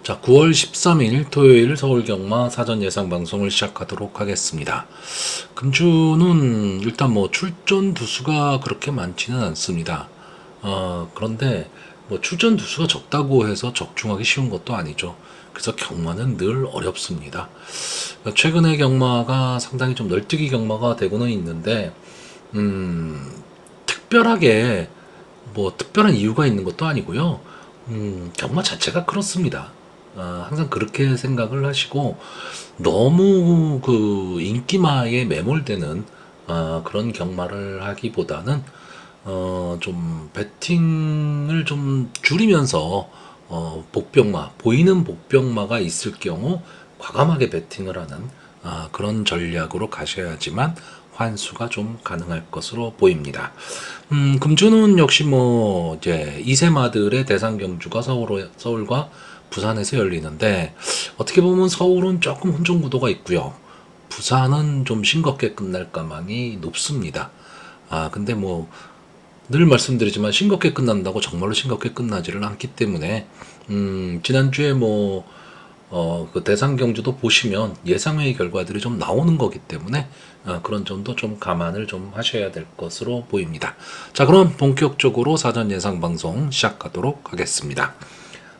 자, 9월 13일 토요일 서울 경마 사전 예상 방송을 시작하도록 하겠습니다. 금주는 일단 뭐 출전 두수가 그렇게 많지는 않습니다. 그런데 뭐 출전 두수가 적다고 해서 적중하기 쉬운 것도 아니죠. 그래서 경마는 늘 어렵습니다. 최근에 경마가 상당히 좀 널뛰기 경마가 되고는 있는데, 특별하게 뭐 특별한 이유가 있는 것도 아니고요. 경마 자체가 그렇습니다. 항상 그렇게 생각을 하시고 너무 그 인기마에 매몰되는 그런 경마를 하기보다는 좀 배팅을 좀 줄이면서 복병마 보이는 복병마가 있을 경우 과감하게 배팅을 하는 그런 전략으로 가셔야지만 환수가 좀 가능할 것으로 보입니다. 금주는 역시 뭐 이제 이세마들의 대상 경주가 서울과 부산에서 열리는데, 어떻게 보면 서울은 조금 혼종 구도가 있고요. 부산은 좀 싱겁게 끝날 가망이 높습니다. 근데 뭐 늘 말씀드리지만 싱겁게 끝난다고 정말로 싱겁게 끝나지를 않기 때문에, 지난주에 뭐 그 대상 경주도 보시면 예상외의 결과들이 좀 나오는 거기 때문에 그런 점도 좀 감안을 좀 하셔야 될 것으로 보입니다. 자, 그럼 본격적으로 사전 예상 방송 시작하도록 하겠습니다.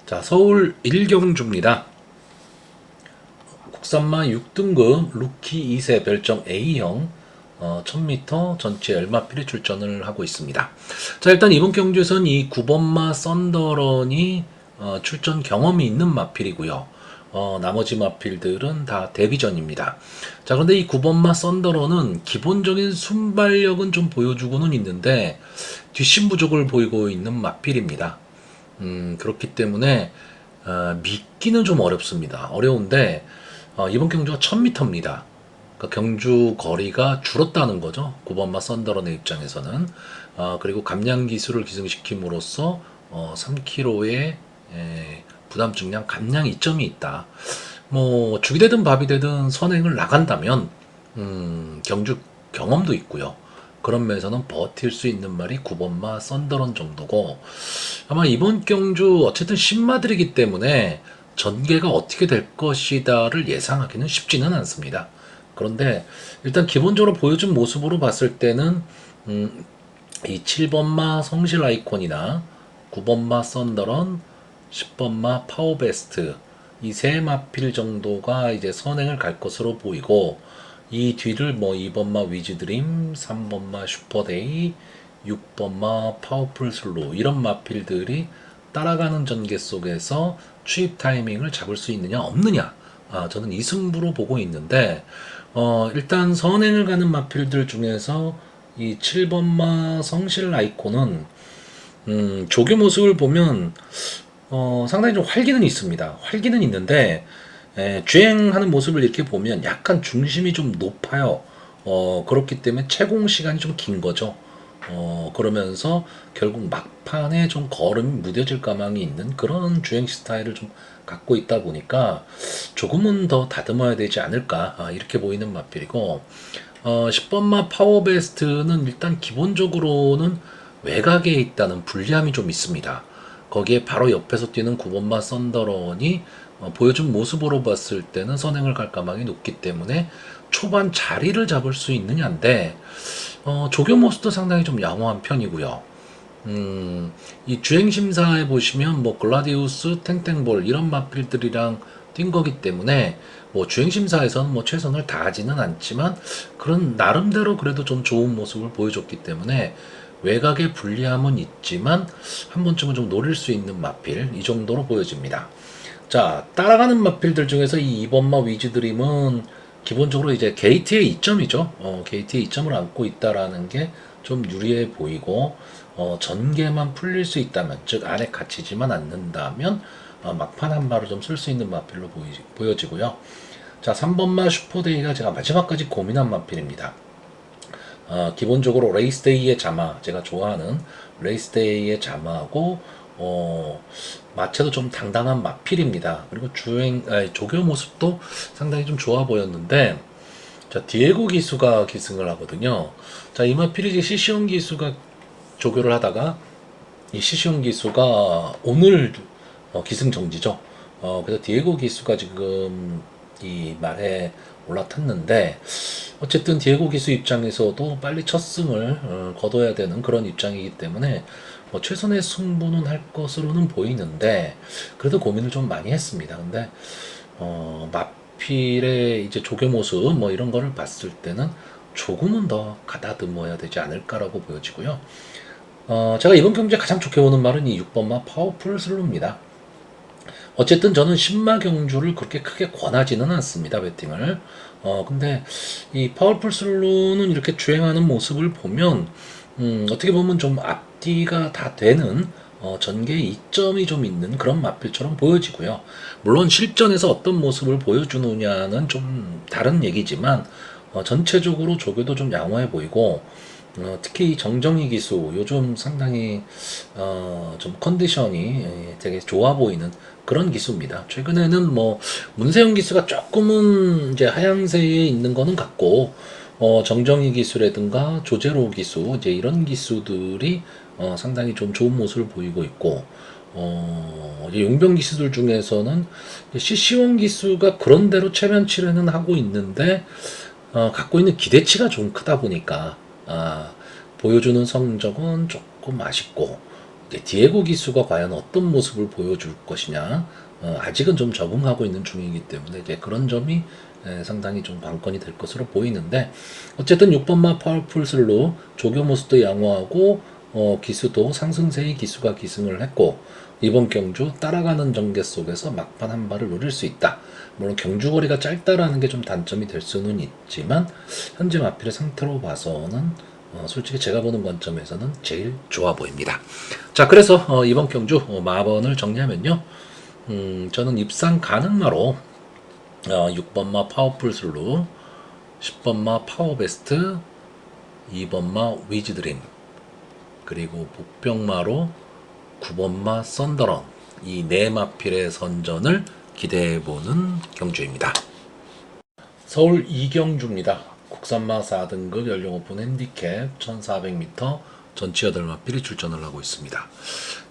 자, 서울 1경주입니다. 국산마 6등급 루키 2세 별정 A형 1000m 전체 열마필이 출전을 하고 있습니다. 자, 일단 이번 경주에서는 이 9번마 썬더런이 출전 경험이 있는 마필이고요. 나머지 마필들은 다 데뷔전입니다. 자, 그런데 이 9번마 썬더런은 기본적인 순발력은 좀 보여주고는 있는데 뒷심 부족을 보이고 있는 마필입니다. 그렇기 때문에 믿기는 좀 어렵습니다. 어려운데 이번 경주가 1000m입니다. 그러니까 경주 거리가 줄었다는 거죠. 9번마 썬더런의 입장에서는. 그리고 감량 기술을 기승시킴으로써 3kg의 부담 중량 감량 이점이 있다. 뭐 죽이 되든 밥이 되든 선행을 나간다면 경주 경험도 있고요. 그런 면에서는 버틸 수 있는 말이 9번마 썬더런 정도고, 아마 이번 경주 어쨌든 신마들이기 때문에 전개가 어떻게 될 것이다를 예상하기는 쉽지는 않습니다. 그런데 일단 기본적으로 보여준 모습으로 봤을 때는 이 7번마 성실 아이콘이나 9번마 썬더런, 10번마 파워베스트 이 세 마필 정도가 이제 선행을 갈 것으로 보이고, 이 뒤를 뭐 2번마 위즈드림, 3번마 슈퍼데이, 6번마 파워풀 슬로우 이런 마필들이 따라가는 전개 속에서 추입 타이밍을 잡을 수 있느냐 없느냐, 저는 이 승부로 보고 있는데, 일단 선행을 가는 마필들 중에서 이 7번마 성실 아이콘은 조교 모습을 보면 상당히 좀 활기는 있습니다. 활기는 있는데 주행하는 모습을 이렇게 보면 약간 중심이 좀 높아요. 그렇기 때문에 채공 시간이 좀 긴 거죠. 그러면서 결국 막판에 좀 걸음이 무뎌질 가망이 있는 그런 주행 스타일을 좀 갖고 있다 보니까 조금은 더 다듬어야 되지 않을까, 이렇게 보이는 마필이고, 10번마 파워베스트는 일단 기본적으로는 외곽에 있다는 불리함이 좀 있습니다. 거기에 바로 옆에서 뛰는 9번마 썬더런이 보여준 모습으로 봤을 때는 선행을 갈 가망이 높기 때문에 초반 자리를 잡을 수 있느냐인데, 조교 모습도 상당히 좀 양호한 편이고요. 이 주행 심사에 보시면 뭐 글라디우스, 탱탱볼 이런 마필들이랑 뛴 거기 때문에 뭐 주행 심사에서는 뭐 최선을 다하지는 않지만 그런 나름대로 그래도 좀 좋은 모습을 보여줬기 때문에 외곽의 불리함은 있지만 한 번쯤은 좀 노릴 수 있는 마필 이 정도로 보여집니다. 자, 따라가는 마필들 중에서 이 2번마 위즈드림은 기본적으로 이제 게이트의 이점이죠. 게이트의 이점을 안고 있다라는 게 좀 유리해 보이고, 전개만 풀릴 수 있다면, 즉 안에 갇히지만 않는다면 막판 한 발을 좀 쓸 수 있는 마필로 보여지고요. 자, 3번마 슈퍼데이가 제가 마지막까지 고민한 마필입니다. 기본적으로 레이스데이의 자마, 제가 좋아하는 레이스데이의 자마하고 마체도 좀 당당한 마필입니다. 그리고 조교 모습도 상당히 좀 좋아 보였는데, 자, 디에고 기수가 기승을 하거든요. 자, 이 마필이 이제 시시온 기수가 조교를 하다가 이 시시온 기수가 오늘 기승 정지죠. 그래서 디에고 기수가 지금 이 말에 올라탔는데, 어쨌든 디에고 기수 입장에서도 빨리 첫 승을 거둬야 되는 그런 입장이기 때문에 뭐 최선의 승부는 할 것으로는 보이는데, 그래도 고민을 좀 많이 했습니다. 근데 마필의 이제 조교 모습 뭐 이런 거를 봤을 때는 조금은 더 가다듬어야 되지 않을까라고 보여지고요. 제가 이번 경기에 가장 좋게 보는 말은 이 6번마 파워풀 슬로입니다. 어쨌든 저는 신마 경주를 그렇게 크게 권하지는 않습니다, 배팅을. 근데 이 파워풀 슬로는 이렇게 주행하는 모습을 보면, 어떻게 보면 좀 앞뒤가 다 되는, 전개에 이점이 좀 있는 그런 마필처럼 보여지고요. 물론 실전에서 어떤 모습을 보여주느냐는 좀 다른 얘기지만, 전체적으로 조교도 좀 양호해 보이고, 특히 이 정정희 기수 요즘 상당히 좀 컨디션이 되게 좋아 보이는 그런 기수입니다. 최근에는 뭐 문세영 기수가 조금은 이제 하향세에 있는 거는 같고, 정정희 기수라든가 조재로 기수 이제 이런 기수들이 상당히 좀 좋은 모습을 보이고 있고, 이제 용병 기수들 중에서는 CC1 기수가 그런대로 체면치레는 하고 있는데, 갖고 있는 기대치가 좀 크다 보니까 보여주는 성적은 조금 아쉽고, 이제 디에고 기수가 과연 어떤 모습을 보여줄 것이냐, 아직은 좀 적응하고 있는 중이기 때문에 이제 그런 점이 상당히 좀 관건이 될 것으로 보이는데, 어쨌든 6번마 파워풀 슬로 조교 모습도 양호하고, 기수도 상승세의 기수가 기승을 했고, 이번 경주 따라가는 전개 속에서 막판 한 발을 노릴 수 있다. 물론 경주거리가 짧다라는 게 좀 단점이 될 수는 있지만, 현재 마필의 상태로 봐서는 솔직히 제가 보는 관점에서는 제일 좋아 보입니다. 자, 그래서 이번 경주 마번을 정리하면요, 저는 입상 가능마로 6번마 파워풀 슬루, 10번마 파워베스트, 2번마 위즈드림, 그리고 복병마로 9번마 썬더런, 이 네 마필의 선전을 기대해보는 경주입니다. 서울 이경주입니다. 국산마 4등급 연령 오픈 핸디캡 1400m 전치 8마필이 출전을 하고 있습니다.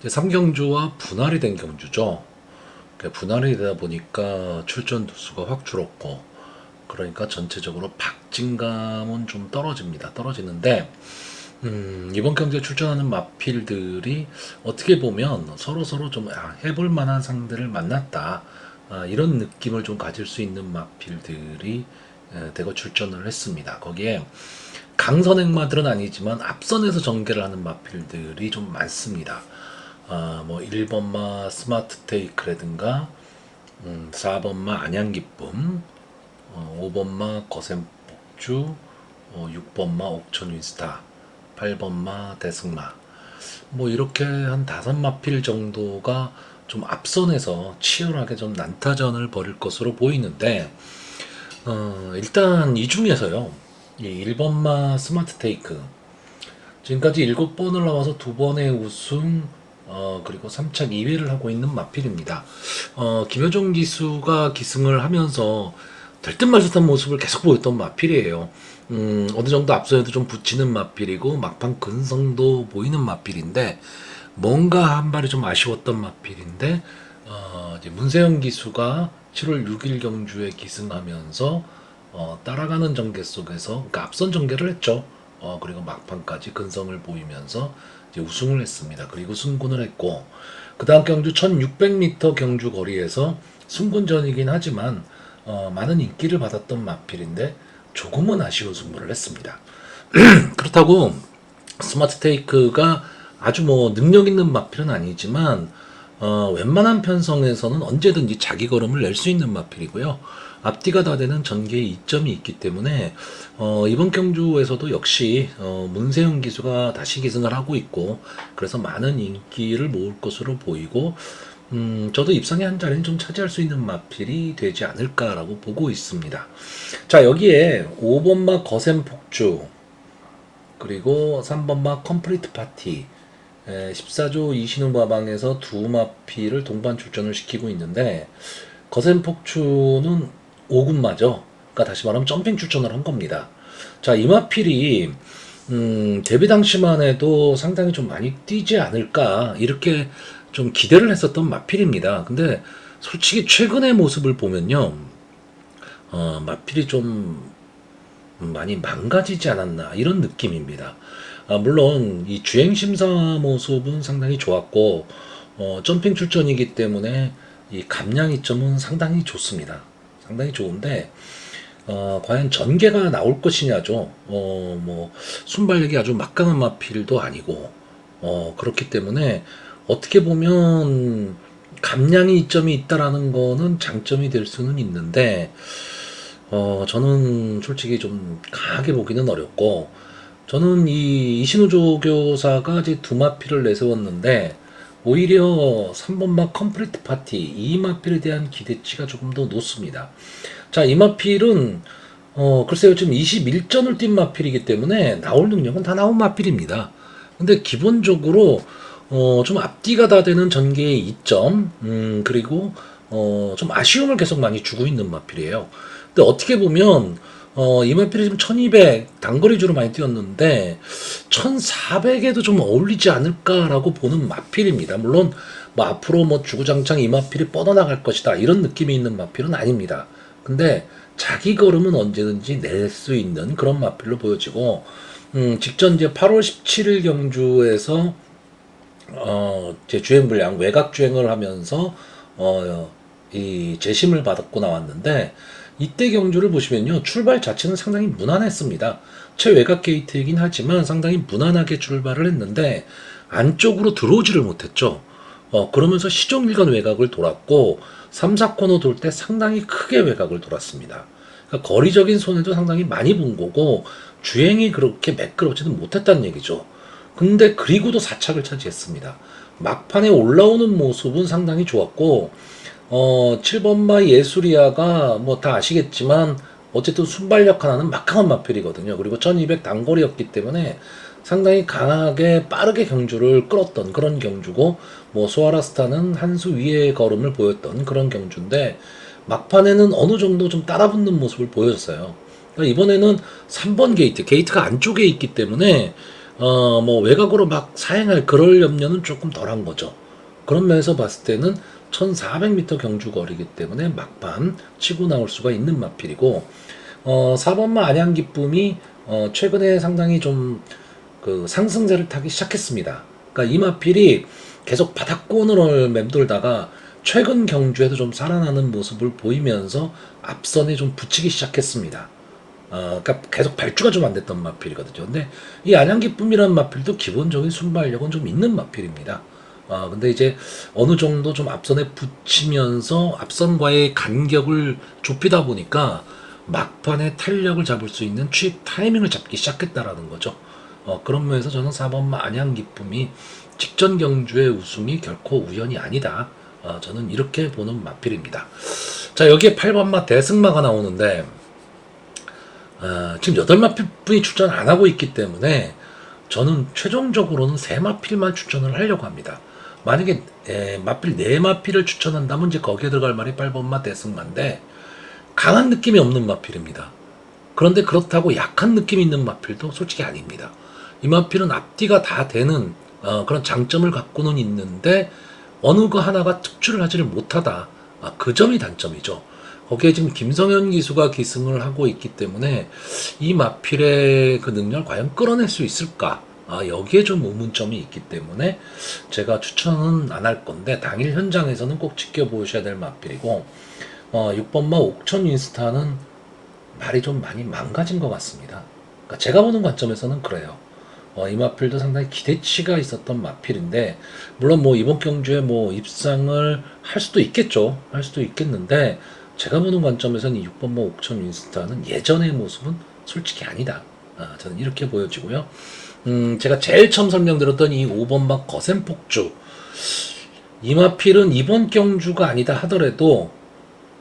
3경주와 분할이 된 경주죠. 분할이 되다 보니까 출전 두수가 확 줄었고, 그러니까 전체적으로 박진감은 좀 떨어지는데, 이번 경기에 출전하는 마필들이 어떻게 보면 서로 좀 해볼 만한 상대를 만났다, 이런 느낌을 좀 가질 수 있는 마필들이 대거 출전을 했습니다. 거기에 강선행마들은 아니지만 앞선에서 전개를 하는 마필들이 좀 많습니다. 뭐 1번마 스마트 테이크라든가, 4번마 안양기쁨, 5번마 거센복주, 6번마 옥천 윈스타, 8번마 대승마, 뭐 이렇게 한 5마필 정도가 좀 앞선에서 치열하게 좀 난타전을 벌일 것으로 보이는데, 일단 이 중에서요, 이 1번마 스마트 테이크 지금까지 7번을 나와서 2번의 우승, 그리고 3착 2위를 하고 있는 마필입니다. 김효정 기수가 기승을 하면서 들뜬 말듯한 모습을 계속 보였던 마필이에요. 어느 정도 앞서에도 좀 붙이는 마필이고, 막판 근성도 보이는 마필인데, 뭔가 한 발이 좀 아쉬웠던 마필인데, 이제 문세영 기수가 7월 6일 경주에 기승하면서, 따라가는 전개 속에서, 그러니까 앞선 전개를 했죠. 그리고 막판까지 근성을 보이면서 이제 우승을 했습니다. 그리고 승군을 했고, 그 다음 경주 1600m 경주 거리에서 승군전이긴 하지만, 많은 인기를 받았던 마필인데, 조금은 아쉬운 승부를 했습니다. 그렇다고 스마트 테이크가 아주 뭐 능력 있는 마필은 아니지만, 웬만한 편성에서는 언제든지 자기 걸음을 낼 수 있는 마필이고요. 앞뒤가 다 되는 전개의 이점이 있기 때문에, 이번 경주에서도 역시 문세영 기수가 다시 기승을 하고 있고, 그래서 많은 인기를 모을 것으로 보이고, 저도 입상의 한 자리는 좀 차지할 수 있는 마필이 되지 않을까라고 보고 있습니다. 자, 여기에 5번마 거센 폭주, 그리고 3번마 컴플리트 파티, 14조 이신우 마방에서 두 마필을 동반 출전을 시키고 있는데, 거센 폭주는 5군마죠. 그러니까 다시 말하면 점핑 출전을 한 겁니다. 자, 이 마필이 데뷔 당시만 해도 상당히 좀 많이 뛰지 않을까, 이렇게 좀 기대를 했었던 마필입니다. 근데 솔직히 최근의 모습을 보면요, 마필이 좀 많이 망가지지 않았나 이런 느낌입니다. 물론 이 주행 심사 모습은 상당히 좋았고 점핑 출전이기 때문에 이 감량 이점은 상당히 좋습니다. 상당히 좋은데 과연 전개가 나올 것이냐죠. 뭐 순발력이 아주 막강한 마필도 아니고 그렇기 때문에 어떻게 보면 감량이 이점이 있다라는 거는 장점이 될 수는 있는데 저는 솔직히 좀 강하게 보기는 어렵고, 저는 이 이신우 조교사가 이제 두 마필을 내세웠는데, 오히려 3번마 컴플리트 파티, 이 마필에 대한 기대치가 조금 더 높습니다. 자, 이 마필은, 글쎄요, 지금 21전을 뛴 마필이기 때문에 나올 능력은 다 나온 마필입니다. 근데 기본적으로, 좀 앞뒤가 다 되는 전개의 이점, 그리고, 좀 아쉬움을 계속 많이 주고 있는 마필이에요. 근데 어떻게 보면 이마필이 지금 1200 단거리주로 많이 뛰었는데 1400에도 좀 어울리지 않을까라고 보는 마필입니다. 물론 뭐 앞으로 뭐 주구장창 이마필이 뻗어나갈 것이다 이런 느낌이 있는 마필은 아닙니다. 근데 자기 걸음은 언제든지 낼 수 있는 그런 마필로 보여지고 직전 이제 8월 17일 경주에서 제 주행 불량 외곽 주행을 하면서 이 재심을 받았고 나왔는데 이때 경주를 보시면요 출발 자체는 상당히 무난했습니다. 최외곽 게이트이긴 하지만 상당히 무난하게 출발을 했는데 안쪽으로 들어오지를 못했죠. 그러면서 시종일관 외곽을 돌았고 3, 4코너 돌 때 상당히 크게 외곽을 돌았습니다. 그러니까 거리적인 손해도 상당히 많이 본 거고 주행이 그렇게 매끄럽지는 못했다는 얘기죠. 근데 그리고도 4착을 차지했습니다. 막판에 올라오는 모습은 상당히 좋았고 7번마 예술이야가 뭐 다 아시겠지만 어쨌든 순발력 하나는 막강한 마필이거든요. 그리고 1200 단거리였기 때문에 상당히 강하게 빠르게 경주를 끌었던 그런 경주고 뭐 소아라스타는 한 수 위의 걸음을 보였던 그런 경주인데 막판에는 어느 정도 좀 따라붙는 모습을 보였어요. 그러니까 이번에는 3번 게이트가 안쪽에 있기 때문에 뭐 외곽으로 막 사행할 그럴 염려는 조금 덜한 거죠. 그런 면에서 봤을 때는 1400m 경주 거리이기 때문에 막판 치고 나올 수가 있는 마필이고 4번마 안양기쁨이 최근에 상당히 좀 그 상승세를 타기 시작했습니다. 그러니까 이 마필이 계속 바닥권을 맴돌다가 최근 경주에도 좀 살아나는 모습을 보이면서 앞선에 좀 붙이기 시작했습니다. 그러니까 계속 발주가 좀 안 됐던 마필이거든요. 근데 이 안양기쁨이라는 마필도 기본적인 순발력은 좀 있는 마필입니다. 근데 이제 어느 정도 좀 앞선에 붙이면서 앞선과의 간격을 좁히다 보니까 막판에 탄력을 잡을 수 있는 취입 타이밍을 잡기 시작했다라는 거죠. 그런 면에서 저는 4번마 안양기쁨이 직전 경주의 우승이 결코 우연이 아니다. 저는 이렇게 보는 마필입니다. 자, 여기에 8번마 대승마가 나오는데 지금 8마필분이 출전 안 하고 있기 때문에 저는 최종적으로는 3마필만 추천을 하려고 합니다. 만약에 마필 4마필을 추천한다면 이제 거기에 들어갈 말이 8번마 대승마인데 강한 느낌이 없는 마필입니다. 그런데 그렇다고 약한 느낌이 있는 마필도 솔직히 아닙니다. 이 마필은 앞뒤가 다 되는 그런 장점을 갖고는 있는데 어느 거 하나가 특출을 하지를 못하다. 그 점이 단점이죠. 거기에 지금 김성현 기수가 기승을 하고 있기 때문에 이 마필의 그 능력을 과연 끌어낼 수 있을까? 여기에 좀 의문점이 있기 때문에 제가 추천은 안 할 건데 당일 현장에서는 꼭 지켜보셔야 될 마필이고 6번마 옥천 윈스타는 말이 좀 많이 망가진 것 같습니다. 그러니까 제가 보는 관점에서는 그래요. 이 마필도 상당히 기대치가 있었던 마필인데 물론 뭐 이번 경주에 뭐 입상을 할 수도 있겠죠. 할 수도 있겠는데 제가 보는 관점에서는 이 6번마 옥천 윈스타는 예전의 모습은 솔직히 아니다. 저는 이렇게 보여지고요. 제가 제일 처음 설명드렸던 이 5번마 거센폭주 이 마필은 이번 경주가 아니다 하더라도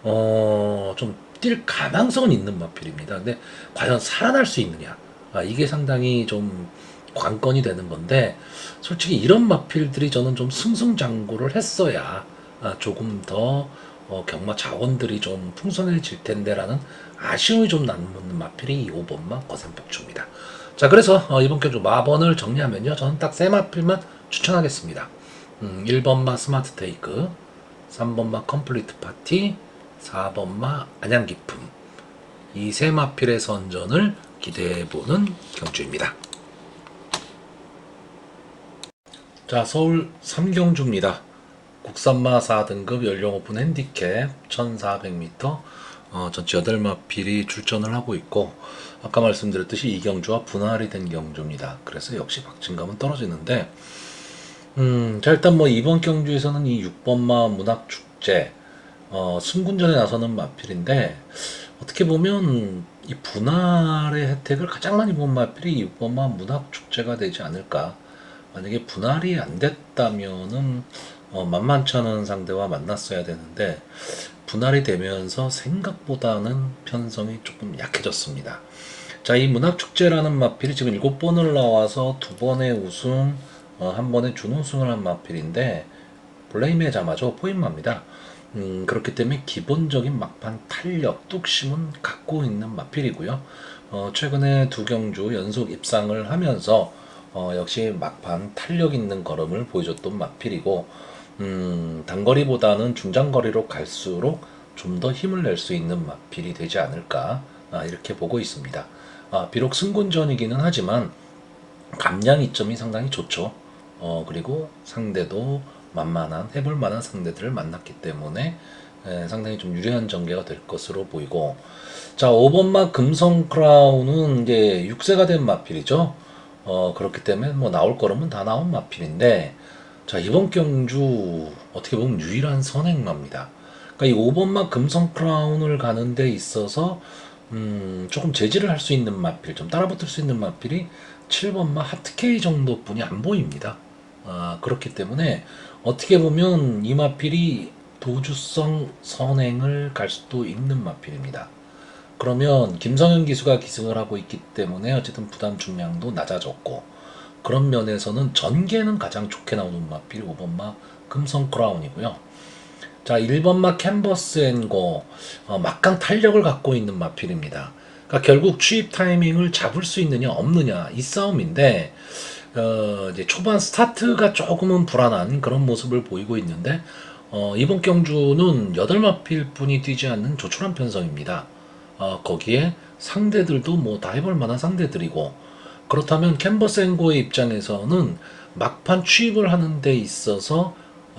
좀 뛸 가망성은 있는 마필입니다. 근데 과연 살아날 수 있느냐? 이게 상당히 좀 관건이 되는 건데 솔직히 이런 마필들이 저는 좀 승승장구를 했어야 조금 더 경마 자원들이 좀 풍성해질 텐데라는 아쉬움이 좀 남는 마필이 5번마 거센폭주입니다. 자, 그래서 이번 경주 마번을 정리하면요 저는 딱 3마필만 추천하겠습니다. 1번마 스마트 테이크, 3번마 컴플리트 파티, 4번마 안양 기품, 이 세 마필의 선전을 기대해보는 경주입니다. 자, 서울 3경주입니다. 국산마 4등급 연령 오픈 핸디캡 1400m, 전체 8마필이 출전을 하고 있고, 아까 말씀드렸듯이 이 경주와 분할이 된 경주입니다. 그래서 역시 박진감은 떨어지는데, 자, 일단 뭐 이번 경주에서는 이 6번마 문학축제, 승군전에 나서는 마필인데, 어떻게 보면 이 분할의 혜택을 가장 많이 본 마필이 6번마 문학축제가 되지 않을까. 만약에 분할이 안 됐다면은 만만치 않은 상대와 만났어야 되는데, 분할이 되면서 생각보다는 편성이 조금 약해졌습니다. 자, 이 문학축제라는 마필이 지금 7번을 나와서 2번의 우승, 1번의 준우승을 한 마필인데, 블레임의 자마죠. 포인마입니다. 그렇기 때문에 기본적인 막판 탄력, 뚝심은 갖고 있는 마필이고요. 최근에 2경주 연속 입상을 하면서 역시 막판 탄력 있는 걸음을 보여줬던 마필이고, 단거리보다는 중장거리로 갈수록 좀 더 힘을 낼 수 있는 마필이 되지 않을까, 이렇게 보고 있습니다. 비록 승군전이기는 하지만 감량 이점이 상당히 좋죠. 그리고 상대도 만만한, 해볼 만한 상대들을 만났기 때문에 상당히 좀 유리한 전개가 될 것으로 보이고, 자, 5번마 금성 크라운은 이제 6세가 된 마필이죠. 그렇기 때문에 뭐 나올 거라면 다 나온 마필인데, 자, 이번 경주 어떻게 보면 유일한 선행마입니다. 그러니까 이 5번마 금성 크라운을 가는 데 있어서 조금 제지를 할 수 있는 마필, 좀 따라붙을 수 있는 마필이 7번마 하트케이 정도뿐이 안 보입니다. 그렇기 때문에 어떻게 보면 이 마필이 도주성 선행을 갈 수도 있는 마필입니다. 그러면 김성현 기수가 기승을 하고 있기 때문에 어쨌든 부담 중량도 낮아졌고, 그런 면에서는 전개는 가장 좋게 나오는 마필이 5번마 금성 크라운이고요. 자, 1번마 캔버스 앤고, 막강 탄력을 갖고 있는 마필입니다. 그러니까 결국 추입 타이밍을 잡을 수 있느냐 없느냐 이 싸움인데, 이제 초반 스타트가 조금은 불안한 그런 모습을 보이고 있는데, 이번 경주는 8마필 뿐이 뛰지 않는 조촐한 편성입니다. 거기에 상대들도 뭐 다 해볼 만한 상대들이고, 그렇다면 캔버스 앤고의 입장에서는 막판 취입을 하는 데 있어서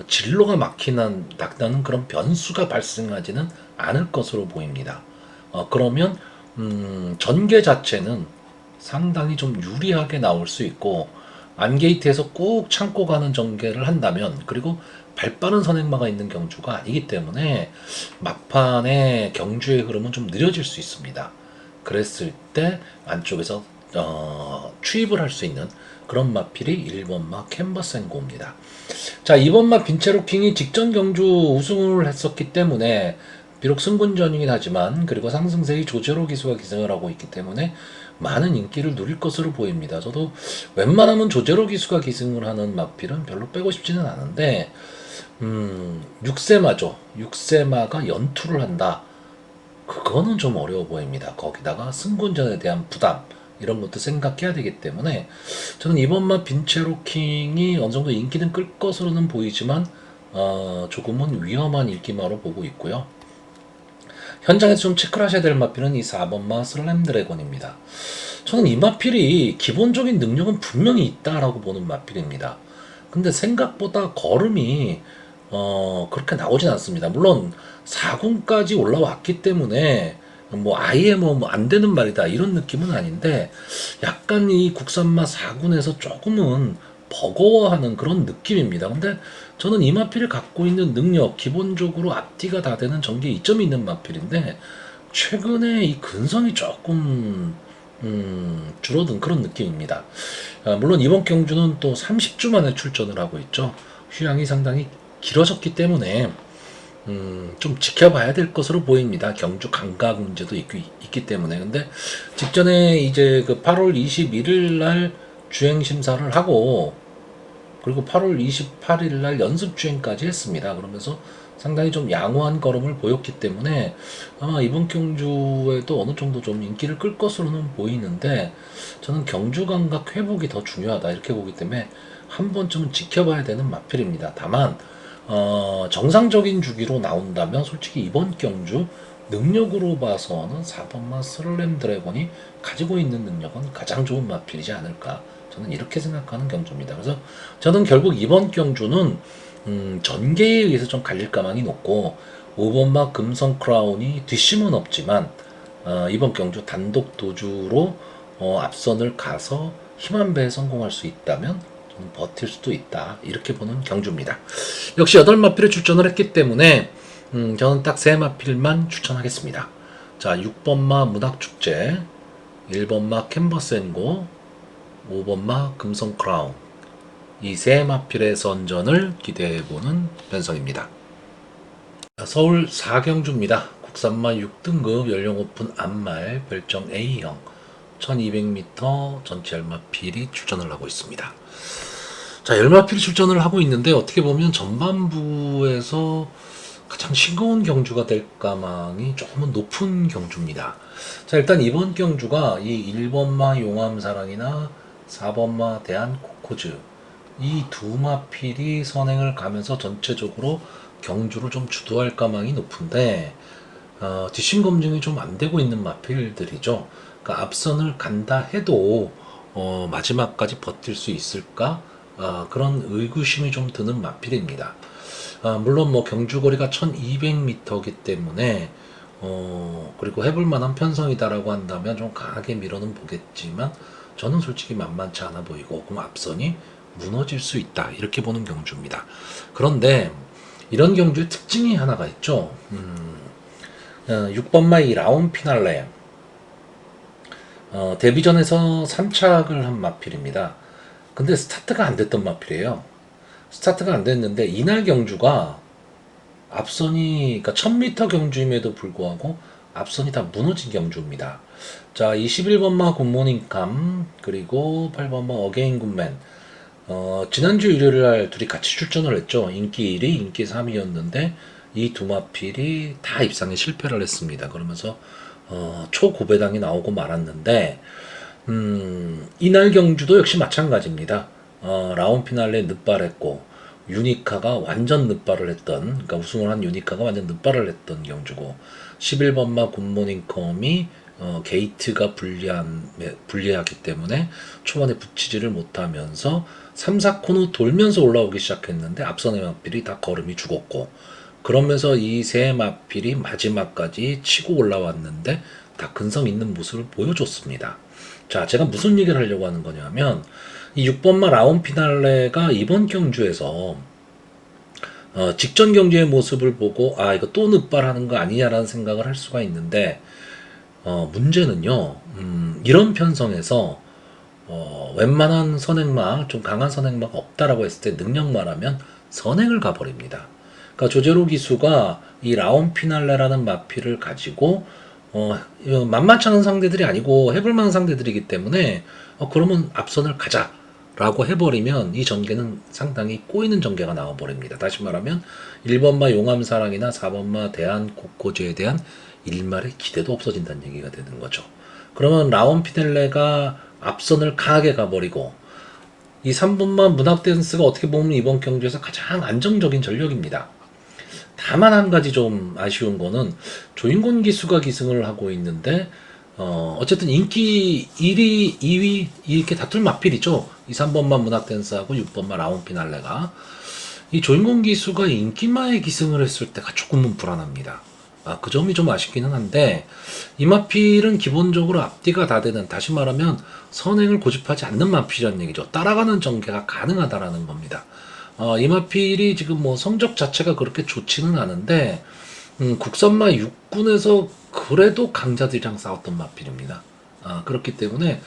진로가 막히는 그런 변수가 발생하지는 않을 것으로 보입니다. 그러면 전개 자체는 상당히 좀 유리하게 나올 수 있고, 안게이트에서 꾹 참고 가는 전개를 한다면, 그리고 발빠른 선행마가 있는 경주가 아니기 때문에 막판에 경주의 흐름은 좀 느려질 수 있습니다. 그랬을 때 안쪽에서 추입을 할 수 있는 그런 마필이 1번마 캔버스 앤고입니다. 자, 2번마 빈체로킹이 직전 경주 우승을 했었기 때문에 비록 승군전이긴 하지만, 그리고 상승세의 조제로 기수가 기승을 하고 있기 때문에 많은 인기를 누릴 것으로 보입니다. 저도 웬만하면 조제로 기수가 기승을 하는 마필은 별로 빼고 싶지는 않은데, 6세마죠. 6세마가 연투를 한다. 그거는 좀 어려워 보입니다. 거기다가 승군전에 대한 부담, 이런 것도 생각해야 되기 때문에 저는 이번만 빈체로킹이 어느 정도 인기는 끌 것으로는 보이지만, 조금은 위험한 인기마로 보고 있고요. 현장에서 좀 체크를 하셔야 될 마필은 이 4번마 슬램드래곤입니다. 저는 이 마필이 기본적인 능력은 분명히 있다라고 보는 마필입니다. 근데 생각보다 걸음이 그렇게 나오진 않습니다. 물론 4군까지 올라왔기 때문에 뭐 아예 뭐 안 되는 말이다 이런 느낌은 아닌데, 약간 이 국산마 4군에서 조금은 버거워하는 그런 느낌입니다. 근데 저는 이 마필이 갖고 있는 능력, 기본적으로 앞뒤가 다 되는 전개 이점이 있는 마필인데, 최근에 이 근성이 조금 줄어든 그런 느낌입니다. 물론 이번 경주는 또 30주 만에 출전을 하고 있죠. 휴양이 상당히 길어졌기 때문에 좀 지켜봐야 될 것으로 보입니다. 경주 감각 문제도 있기 때문에. 근데 직전에 이제 그 8월 21일 날 주행 심사를 하고, 그리고 8월 28일 날 연습 주행까지 했습니다. 그러면서 상당히 좀 양호한 걸음을 보였기 때문에 아마 이번 경주에도 어느 정도 좀 인기를 끌 것으로는 보이는데, 저는 경주 감각 회복이 더 중요하다 이렇게 보기 때문에 한 번쯤은 지켜봐야 되는 마필입니다. 다만 정상적인 주기로 나온다면 솔직히 이번 경주 능력으로 봐서는 4번마 슬램 드래곤이 가지고 있는 능력은 가장 좋은 마필이지 않을까. 저는 이렇게 생각하는 경주입니다. 그래서 저는 결국 이번 경주는 전개에 의해서 좀 갈릴 가망이 높고 5번마 금성 크라운이 뒷심은 없지만 이번 경주 단독 도주로 앞선을 가서 힘한 배에 성공할 수 있다면 저는 버틸 수도 있다. 이렇게 보는 경주입니다. 역시 8마필을 출전을 했기 때문에 저는 딱 3마필만 추천하겠습니다. 자, 6번마 문학축제, 1번마 캔버스앤고, 5번마 금성 크라운, 이 3마필의 선전을 기대해보는 변성입니다. 서울 4경주입니다. 국산마 6등급 연령 오픈 암말 별정 A형 1200m 전체 열마필이 출전을 하고 있습니다. 자, 열마필이 출전을 하고 있는데 어떻게 보면 전반부에서 가장 싱거운 경주가 될 가망이 조금은 높은 경주입니다. 자, 일단 이번 경주가 이 1번마 용암사랑이나 4번마 대한코코즈 이 두 마필이 선행을 가면서 전체적으로 경주를 좀 주도할 가망이 높은데 뒷심 검증이 좀 안 되고 있는 마필들이죠. 그러니까 앞선을 간다 해도 마지막까지 버틸 수 있을까? 그런 의구심이 좀 드는 마필입니다. 물론 뭐 경주거리가 1200m이기 때문에 그리고 해볼 만한 편성이다라고 한다면 좀 강하게 밀어는 보겠지만 저는 솔직히 만만치 않아 보이고 그럼 앞선이 무너질 수 있다 이렇게 보는 경주입니다. 그런데 이런 경주의 특징이 하나가 있죠. 6번마 이 라운 피날레 데뷔전에서 3착을 한 마필입니다. 근데 스타트가 안 됐던 마필이에요. 스타트가 안 됐는데 이날 경주가 앞선이 그러니까 1000m 경주임에도 불구하고 앞선이 다 무너진 경주입니다. 자, 21번마 굿모닝캄 그리고 8번마 어게인 굿맨 지난주 일요일 날 둘이 같이 출전을 했죠. 인기 1위, 인기 3위였는데 이 두 마필이 다 입상에 실패를 했습니다. 그러면서 초고배당이 나오고 말았는데 이날 경주도 역시 마찬가지입니다. 라운 피날레 늑발했고 유니카가 완전 늑발을 했던 그러니까 우승을 한 유니카가 완전 늑발을 했던 경주고 11번마 굿모닝컴이 게이트가 불리하기 때문에 초반에 붙이지를 못하면서 3, 4코너 돌면서 올라오기 시작했는데 앞선의 마필이 다 걸음이 죽었고 그러면서 이 세 마필이 마지막까지 치고 올라왔는데 다 근성 있는 모습을 보여줬습니다. 자, 제가 무슨 얘기를 하려고 하는 거냐면 이 6번마 라운 피날레가 이번 경주에서 직전 경주의 모습을 보고 이거 또 늑발하는 거 아니냐라는 생각을 할 수가 있는데 문제는요 이런 편성에서 웬만한 선행마 좀 강한 선행마가 없다라고 했을 때 능력마라면 선행을 가버립니다. 그러니까 조제로 기수가 이 라온 피날레라는 마필을 가지고 만만치 않은 상대들이 아니고 해볼 만한 상대들이기 때문에 그러면 앞선을 가자라고 해버리면 이 전개는 상당히 꼬이는 전개가 나와버립니다. 다시 말하면 1번마 용암사랑이나 4번마 대한코코즈에 대한 일말의 기대도 없어진다는 얘기가 되는 거죠. 그러면 라온 피넬레가 앞선을 강하게 가버리고 이 3번마 문학댄스가 어떻게 보면 이번 경주에서 가장 안정적인 전력입니다. 다만 한 가지 좀 아쉬운 거는 조인곤 기수가 기승을 하고 있는데 어쨌든 인기 1위, 2위 이렇게 다툴 마필이죠. 이 3번마 문학댄스하고 6번마 라운 피날레가 이 조인곤 기수가 인기마에 기승을 했을 때가 조금은 불안합니다. 그 점이 좀 아쉽기는 한데 이 마필은 기본적으로 앞뒤가 다 되는 다시 말하면 선행을 고집하지 않는 마필이라는 얘기죠. 따라가는 전개가 가능하다라는 겁니다. 이 마필이 지금 뭐 성적 자체가 그렇게 좋지는 않은데 국선마 6군에서 그래도 강자들이랑 싸웠던 마필입니다. 그렇기 때문에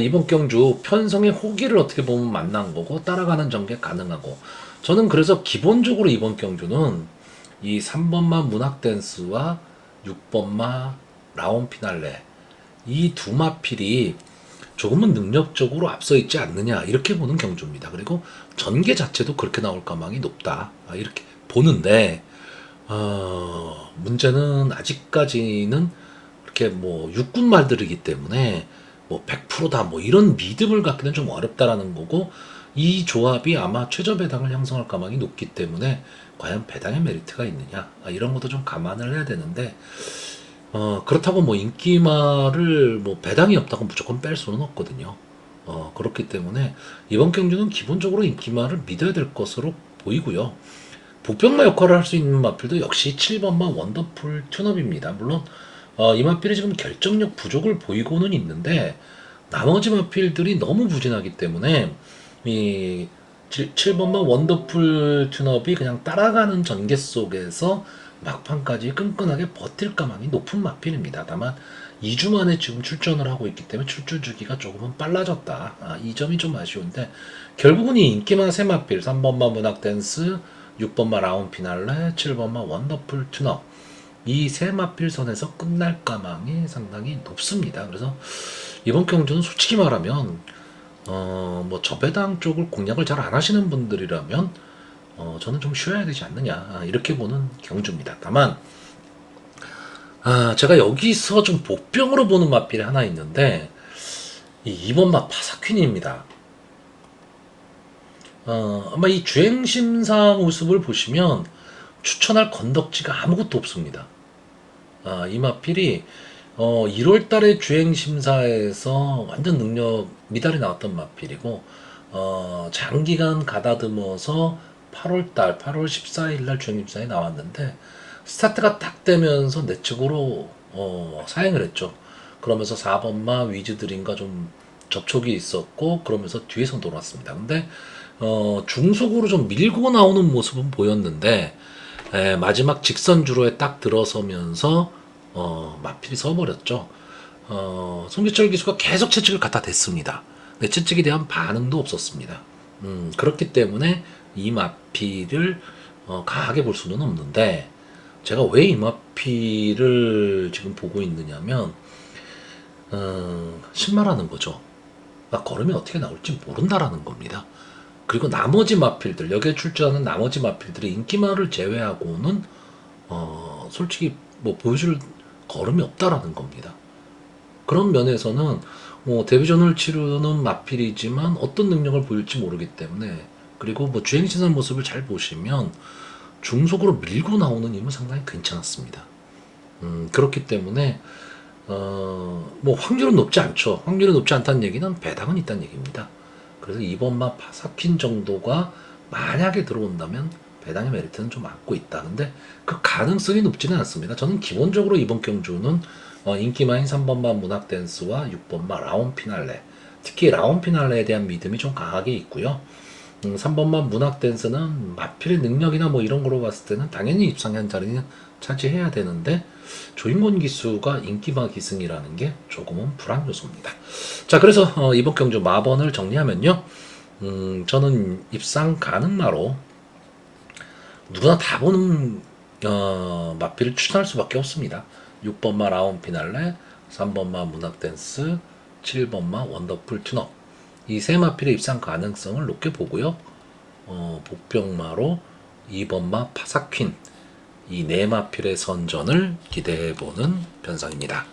이번 경주 편성의 호기를 어떻게 보면 만난 거고 따라가는 전개 가능하고 저는 그래서 기본적으로 이번 경주는 이 3번마 문학댄스와 6번마 라온 피날레 이 두 마필이 조금은 능력적으로 앞서 있지 않느냐 이렇게 보는 경주입니다. 그리고 전개 자체도 그렇게 나올 가망이 높다 이렇게 보는데 문제는 아직까지는 이렇게 뭐 육군 말들이기 때문에 뭐 100%다 뭐 이런 믿음을 갖기는 좀 어렵다라는 거고 이 조합이 아마 최저 배당을 형성할 가망이 높기 때문에 과연 배당의 메리트가 있느냐, 이런 것도 좀 감안을 해야 되는데, 그렇다고 뭐 인기마를 뭐 배당이 없다고 무조건 뺄 수는 없거든요. 그렇기 때문에 이번 경주는 기본적으로 인기마를 믿어야 될 것으로 보이고요. 복병마 역할을 할 수 있는 마필도 역시 7번마 원더풀 튠업입니다. 물론 이 마필이 지금 결정력 부족을 보이고는 있는데 나머지 마필들이 너무 부진하기 때문에 이 7번마 원더풀 튠업이 그냥 따라가는 전개 속에서 막판까지 끈끈하게 버틸 가망이 높은 마필입니다. 다만 2주 만에 지금 출전을 하고 있기 때문에 출전 주기가 조금은 빨라졌다. 이 점이 좀 아쉬운데 결국은 이 인기만 세 마필 3번마 문학댄스, 6번마 라운 피날레, 7번마 원더풀 튠업 이 세 마필 선에서 끝날 가망이 상당히 높습니다. 그래서 이번 경주는 솔직히 말하면 뭐 저배당 쪽을 공략을 잘 안 하시는 분들이라면 저는 좀 쉬어야 되지 않느냐, 이렇게 보는 경주입니다. 다만 제가 여기서 좀 복병으로 보는 마필이 하나 있는데 이 2번마 파사퀸입니다. 아마 이 주행심사 모습을 보시면 추천할 건덕지가 아무것도 없습니다. 이 마필이 1월 달에 주행심사에서 완전 능력 미달이 나왔던 마필이고, 장기간 가다듬어서 8월 달, 8월 14일 날 주행심사에 나왔는데, 스타트가 딱 되면서 내측으로 사행을 했죠. 그러면서 4번마 위즈드림과 좀 접촉이 있었고, 그러면서 뒤에서 돌아왔습니다. 근데 중속으로 좀 밀고 나오는 모습은 보였는데 마지막 직선 주로에 딱 들어서면서 마필이 서버렸죠. 송기철 기수가 계속 채찍을 갖다 댔습니다. 근데 채찍에 대한 반응도 없었습니다. 그렇기 때문에 이 마필을 강하게 볼 수는 없는데, 제가 왜 이 마필을 지금 보고 있느냐면 신말하는 거죠. 걸으면 어떻게 나올지 모른다라는 겁니다. 그리고 나머지 마필들, 여기에 출전하는 나머지 마필들이 인기마를 제외하고는 솔직히 뭐 보여줄 걸음이 없다라는 겁니다. 그런 면에서는 데뷔전을 치르는 마필이지만 어떤 능력을 보일지 모르기 때문에, 그리고 뭐 주행시선 모습을 잘 보시면 중속으로 밀고 나오는 힘은 상당히 괜찮았습니다. 그렇기 때문에 뭐 확률은 높지 않죠. 확률이 높지 않다는 얘기는 배당은 있다는 얘기입니다. 그래서 2번마 파사퀸 정도가 만약에 들어온다면 배당의 메리트는 좀 안고 있다. 근데 그 가능성이 높지는 않습니다. 저는 기본적으로 이번 경주는 인기마인 3번마 문학댄스와 6번마 라온 피날레, 특히 라온 피날레에 대한 믿음이 좀 강하게 있고요. 3번마 문학댄스는 마필의 능력이나 뭐 이런 거로 봤을 때는 당연히 입상한 자리는 차지해야 되는데 조인권 기수가 인기마 기승이라는 게 조금은 불안 요소입니다. 자, 그래서 이번 경주 마번을 정리하면요, 저는 입상 가능마로 누구나 다 보는 마필을 추천할 수밖에 없습니다. 6번마 라온 피날레, 3번마 문학댄스, 7번마 원더풀 튠업 이 세 마필의 입상 가능성을 높게 보고요. 복병마로 2번마 파사퀸 이 네 마필의 선전을 기대해보는 편성입니다.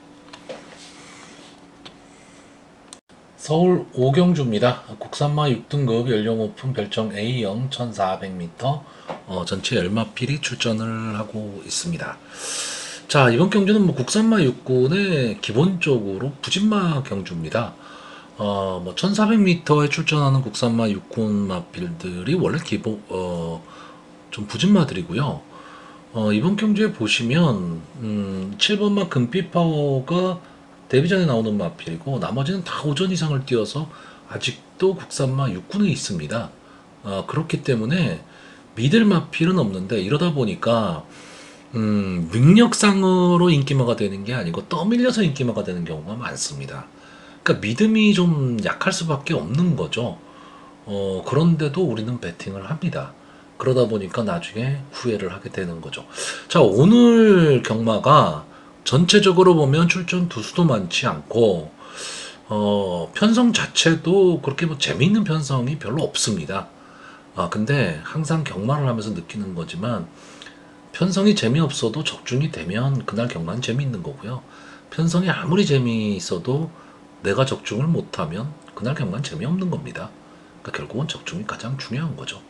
서울 오경주입니다. 국산마 6등급 연령 오픈 별정 A형 1400m 전체 10마필이 출전을 하고 있습니다. 자, 이번 경주는 뭐 국산마 육군의 기본적으로 부진마 경주입니다. 뭐 1400m에 출전하는 국산마 육군 마필들이 원래 기본 좀 부진마들이고요. 이번 경주에 보시면 7번마 금빛 파워가 데뷔전에 나오는 마필이고, 나머지는 다 오전 이상을 뛰어서 아직도 국산마 육군에 있습니다. 그렇기 때문에 믿을 마필은 없는데, 이러다 보니까 능력상으로 인기마가 되는 게 아니고 떠밀려서 인기마가 되는 경우가 많습니다. 그러니까 믿음이 좀 약할 수밖에 없는 거죠. 그런데도 우리는 배팅을 합니다. 그러다 보니까 나중에 후회를 하게 되는 거죠. 자, 오늘 경마가 전체적으로 보면 출전 두수도 많지 않고 편성 자체도 그렇게 뭐 재미있는 편성이 별로 없습니다. 근데 항상 경마를 하면서 느끼는 거지만 편성이 재미없어도 적중이 되면 그날 경마는 재미있는 거고요. 편성이 아무리 재미있어도 내가 적중을 못하면 그날 경마는 재미없는 겁니다. 그러니까 결국은 적중이 가장 중요한 거죠.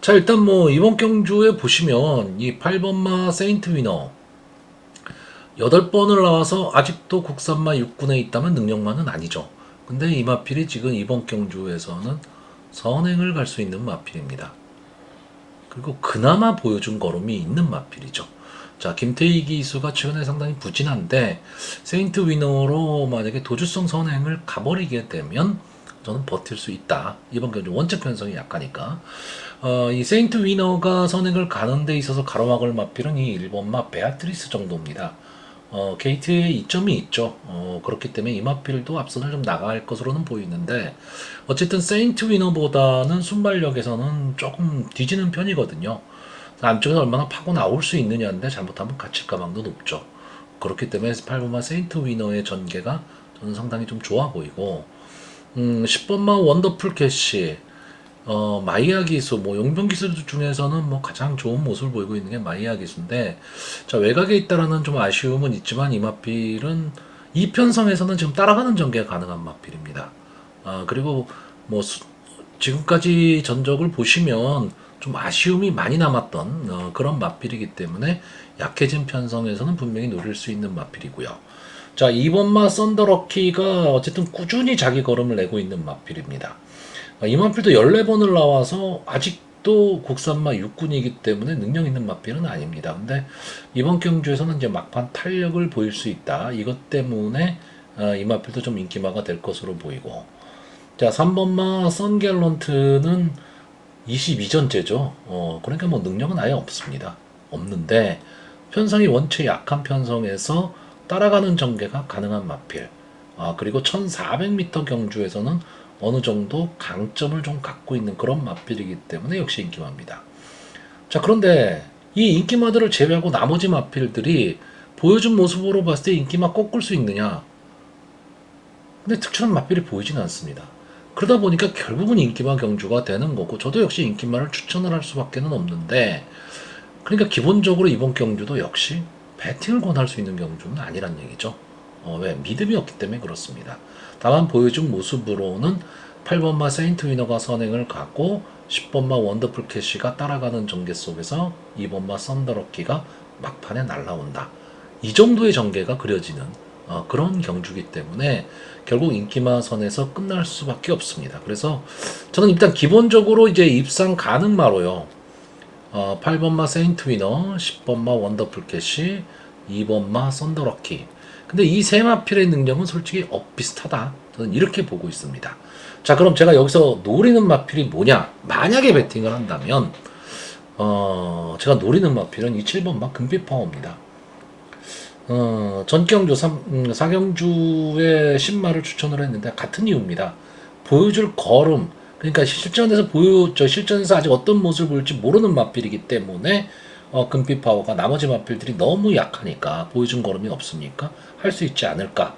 자, 일단 뭐 이번 경주에 보시면 이 8번마 세인트 위너 8번을 나와서 아직도 국산마 6군에 있다면 능력마는 아니죠. 근데 이 마필이 지금 이번 경주에서는 선행을 갈 수 있는 마필입니다. 그리고 그나마 보여준 걸음이 있는 마필이죠. 자, 김태희 기수가 최근에 상당히 부진한데 세인트 위너로 만약에 도주성 선행을 가버리게 되면 저는 버틸 수 있다. 이번 경주 원적 편성이 약하니까. 이 세인트 위너가 선행을 가는 데 있어서 가로막을 마필은 이 1번마 베아트리스 정도입니다. 게이트에 이점이 있죠. 그렇기 때문에 이 마필도 앞선을 좀 나갈 것으로는 보이는데 어쨌든 세인트 위너보다는 순발력에서는 조금 뒤지는 편이거든요. 안쪽에서 얼마나 파고 나올 수 있느냐인데 잘못하면 갇힐 가망도 높죠. 그렇기 때문에 8번마 세인트 위너의 전개가 저는 상당히 좀 좋아 보이고 10번마 원더풀 캐시 마이야 기수, 뭐 용병 기수 중에서는 뭐 가장 좋은 모습을 보이고 있는 게 마이야 기수인데, 자, 외곽에 있다라는 좀 아쉬움은 있지만 이 마필은 이 편성에서는 지금 따라가는 전개가 가능한 마필입니다. 그리고 뭐 지금까지 전적을 보시면 좀 아쉬움이 많이 남았던 그런 마필이기 때문에 약해진 편성에서는 분명히 노릴 수 있는 마필이고요. 자, 2번마 썬더럭키가 어쨌든 꾸준히 자기 걸음을 내고 있는 마필입니다. 이 마필도 14번을 나와서 아직도 국산마 6군이기 때문에 능력 있는 마필은 아닙니다. 근데 이번 경주에서는 이제 막판 탄력을 보일 수 있다. 이것 때문에 이 마필도 좀 인기마가 될 것으로 보이고. 자, 3번마 선갤런트는 22전째죠. 그러니까 뭐 능력은 아예 없습니다. 없는데 편성이 원체 약한 편성에서 따라가는 전개가 가능한 마필. 그리고 1400m 경주에서는 어느 정도 강점을 좀 갖고 있는 그런 마필이기 때문에 역시 인기마입니다. 자, 그런데 이 인기마들을 제외하고 나머지 마필들이 보여준 모습으로 봤을 때 인기마 꺾을 수 있느냐? 근데 특출한 마필이 보이지는 않습니다. 그러다 보니까 결국은 인기마 경주가 되는 거고, 저도 역시 인기마를 추천을 할 수밖에 없는데, 그러니까 기본적으로 이번 경주도 역시 배팅을 권할 수 있는 경주는 아니란 얘기죠. 왜? 믿음이 없기 때문에 그렇습니다. 다만 보여준 모습으로는 8번마 세인트 위너가 선행을 가고 10번마 원더풀 캐시가 따라가는 전개 속에서 2번마 썬더럭키가 막판에 날라온다. 이 정도의 전개가 그려지는 그런 경주기 때문에 결국 인기마 선에서 끝날 수밖에 없습니다. 그래서 저는 일단 기본적으로 이제 입상 가능마로요. 8번마 세인트 위너, 10번마 원더풀 캐시, 2번마 썬더럭키. 근데 이 세 마필의 능력은 솔직히 비슷하다. 저는 이렇게 보고 있습니다. 자, 그럼 제가 여기서 노리는 마필이 뭐냐? 만약에 배팅을 한다면, 제가 노리는 마필은 이 7번마 금빛 파워입니다. 전경주 4경주에 신마를 추천을 했는데 같은 이유입니다. 보여줄 걸음, 그러니까 실전에서 아직 어떤 모습을 보일지 모르는 마필이기 때문에 금빛 파워가 나머지 마필들이 너무 약하니까 보여준 걸음이 없으니까 할 수 있지 않을까.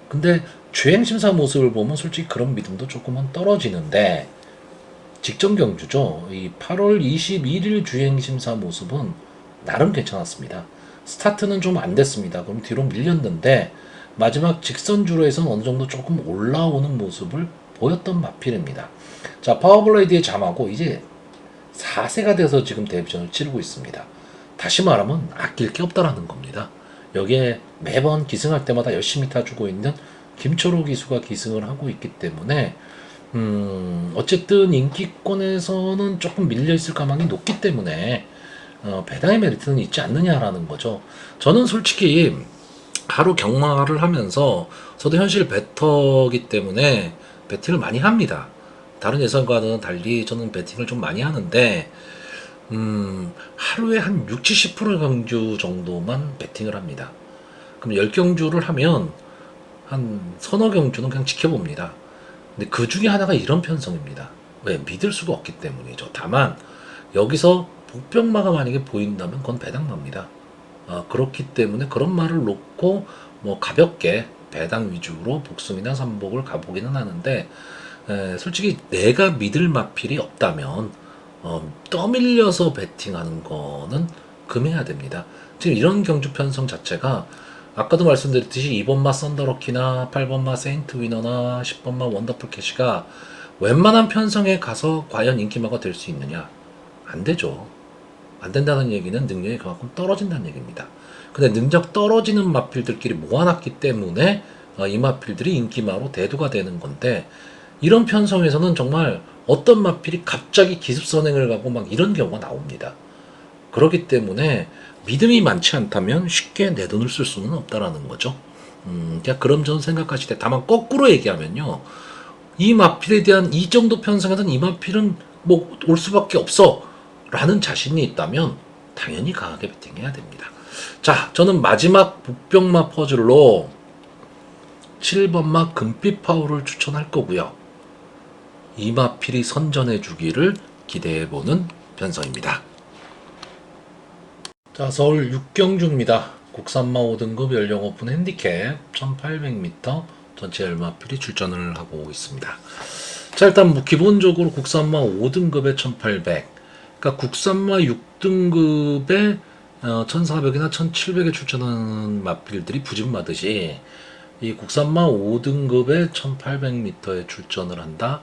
근데 주행심사 모습을 보면 솔직히 그런 믿음도 조금은 떨어지는데 직전 경주죠. 이 8월 21일 주행심사 모습은 나름 괜찮았습니다. 스타트는 좀 안 됐습니다. 그럼 뒤로 밀렸는데 마지막 직선주로에서는 어느 정도 조금 올라오는 모습을 보였던 마필입니다. 자, 파워블레이드의 잠하고 이제 4세가 돼서 지금 데뷔전을 치르고 있습니다. 다시 말하면 아낄 게 없다라는 겁니다. 여기에 매번 기승할 때마다 열심히 타주고 있는 김초로 기수가 기승을 하고 있기 때문에 어쨌든 인기권에서는 조금 밀려있을 가망이 높기 때문에 배당의 메리트는 있지 않느냐라는 거죠. 저는 솔직히 하루 경마를 하면서 저도 현실 베터기 때문에 배팅을 많이 합니다. 다른 예선과는 달리 저는 배팅을 좀 많이 하는데 하루에 한 60, 70% 경주 정도만 배팅을 합니다. 그럼 10경주를 하면 한 서너 경주는 그냥 지켜봅니다. 근데 그 중에 하나가 이런 편성입니다. 왜? 믿을 수가 없기 때문이죠. 다만 여기서 복병마가 만약에 보인다면 그건 배당납니다. 그렇기 때문에 그런 말을 놓고 뭐 가볍게 배당 위주로 복승이나 삼복을 가보기는 하는데 솔직히 내가 믿을 마필이 없다면 떠밀려서 배팅하는 거는 금해야 됩니다. 지금 이런 경주 편성 자체가 아까도 말씀드렸듯이 2번마 썬더럭키나 8번마 세인트 위너나 10번마 원더풀 캐시가 웬만한 편성에 가서 과연 인기마가 될 수 있느냐? 안 되죠. 안 된다는 얘기는 능력이 그만큼 떨어진다는 얘기입니다. 근데 능력 떨어지는 마필들끼리 모아놨기 때문에 이 마필들이 인기마로 대두가 되는 건데, 이런 편성에서는 정말 어떤 마필이 갑자기 기습선행을 가고 막 이런 경우가 나옵니다. 그렇기 때문에 믿음이 많지 않다면 쉽게 내 돈을 쓸 수는 없다라는 거죠. 그냥 그런 전 생각하시되, 다만 거꾸로 얘기하면요, 이 마필에 대한 이 정도 편성에서는 이 마필은 뭐 올 수밖에 없어 라는 자신이 있다면 당연히 강하게 베팅해야 됩니다. 자, 저는 마지막 복병마 퍼즐로 7번마 금빛 파워를 추천할 거고요. 이 마필이 선전해 주기를 기대해보는 편성입니다. 자, 서울 육경주입니다. 국산마 5등급 연령 오픈 핸디캡 1800m 전체 열마필이 출전을 하고 있습니다. 자, 일단 뭐 기본적으로 국산마 5등급에 1800, 그러니까 국산마 6등급에 1400이나 1700에 출전하는 마필들이 부진마듯이 이 국산마 5등급에 1800m에 출전을 한다.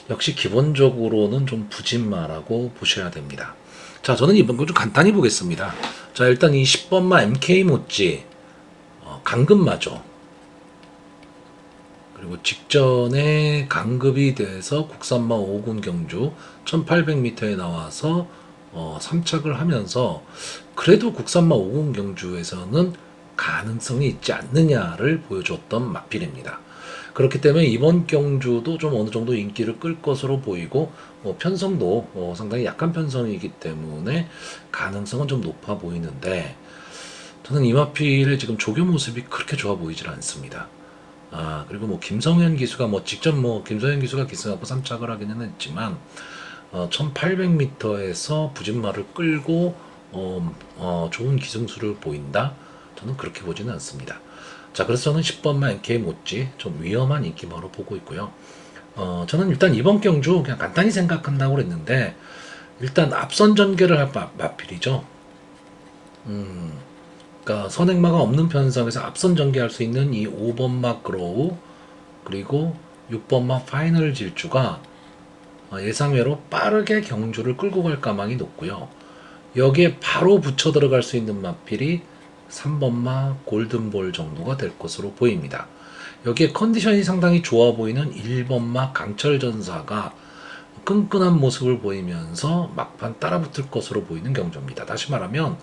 역시 기본적으로는 좀 부진마라고 보셔야 됩니다. 자, 저는 이번 거 좀 간단히 보겠습니다. 자, 일단 이 10번마 MK 모찌 강급마죠. 그리고 직전에 강급이 돼서 국산마 5군 경주 1800m에 나와서 3착을 하면서 그래도 국산마 5군 경주에서는 가능성이 있지 않느냐를 보여줬던 마필입니다. 그렇기 때문에 이번 경주도 좀 어느 정도 인기를 끌 것으로 보이고, 편성도 상당히 약한 편성이기 때문에 가능성은 좀 높아 보이는데, 저는 이 마필의 지금 조교 모습이 그렇게 좋아 보이질 않습니다. 그리고 뭐 김성현 기수가 직접 김성현 기수가 기승하고 3착을 하기는 했지만 1800m에서 부진마를 끌고 좋은 기승수를 보인다? 저는 그렇게 보지는 않습니다. 자, 그래서 저는 10번마 NK 못지 좀 위험한 인기마로 보고 있고요. 저는 일단 이번 경주 그냥 간단히 생각한다고 그랬는데, 일단 앞선 전개를 할 마필이죠. 그러니까 선행마가 없는 편성에서 앞선 전개할 수 있는 이 5번마 그로우, 그리고 6번마 파이널 질주가 예상외로 빠르게 경주를 끌고 갈 가망이 높고요. 여기에 바로 붙여 들어갈 수 있는 마필이 3번마 골든볼 정도가 될 것으로 보입니다. 여기에 컨디션이 상당히 좋아 보이는 1번마 강철전사가 끈끈한 모습을 보이면서 막판 따라붙을 것으로 보이는 경주입니다. 다시 말하면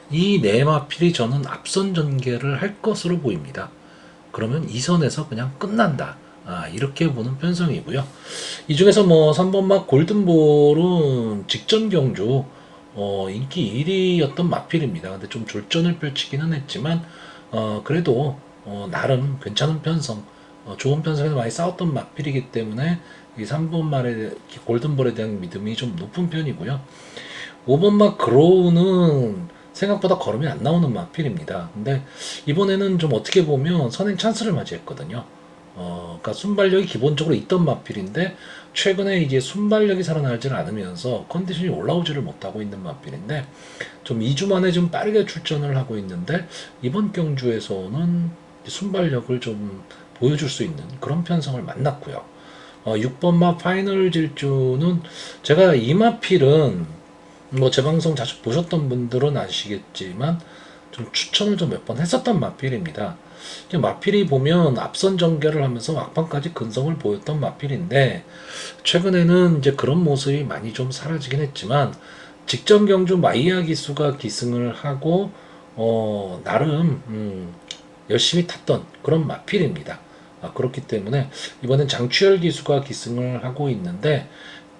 이 네 마필이 저는 앞선 전개를 할 것으로 보입니다. 그러면 이 선에서 그냥 끝난다. 이렇게 보는 편성이고요. 이 중에서 3번마 골든볼은 직전 경주 인기 1위였던 마필입니다. 근데 좀 졸전을 펼치기는 했지만 그래도 나름 괜찮은 편성, 좋은 편성에서 많이 싸웠던 마필이기 때문에 이 3번마의 골든볼에 대한 믿음이 좀 높은 편이고요. 5번마 그로우는 생각보다 걸음이 안 나오는 마필입니다. 근데 이번에는 좀 어떻게 보면 선행 찬스를 맞이했거든요. 그러니까 순발력이 기본적으로 있던 마필인데 최근에 이제 순발력이 살아나질 않으면서 컨디션이 올라오지를 못하고 있는 마필인데, 좀 2주 만에 좀 빠르게 출전을 하고 있는데 이번 경주에서는 순발력을 좀 보여줄 수 있는 그런 편성을 만났고요. 6번마 파이널 질주는 제가 이 마필은 제 방송 자주 보셨던 분들은 아시겠지만 좀 추천을 좀 몇 번 했었던 마필입니다. 마필이 보면 앞선 전개를 하면서 막판까지 근성을 보였던 마필인데, 최근에는 이제 그런 모습이 많이 좀 사라지긴 했지만 직전 경주 마이야 기수가 기승을 하고 나름 열심히 탔던 그런 마필입니다. 그렇기 때문에 이번엔 장추열 기수가 기승을 하고 있는데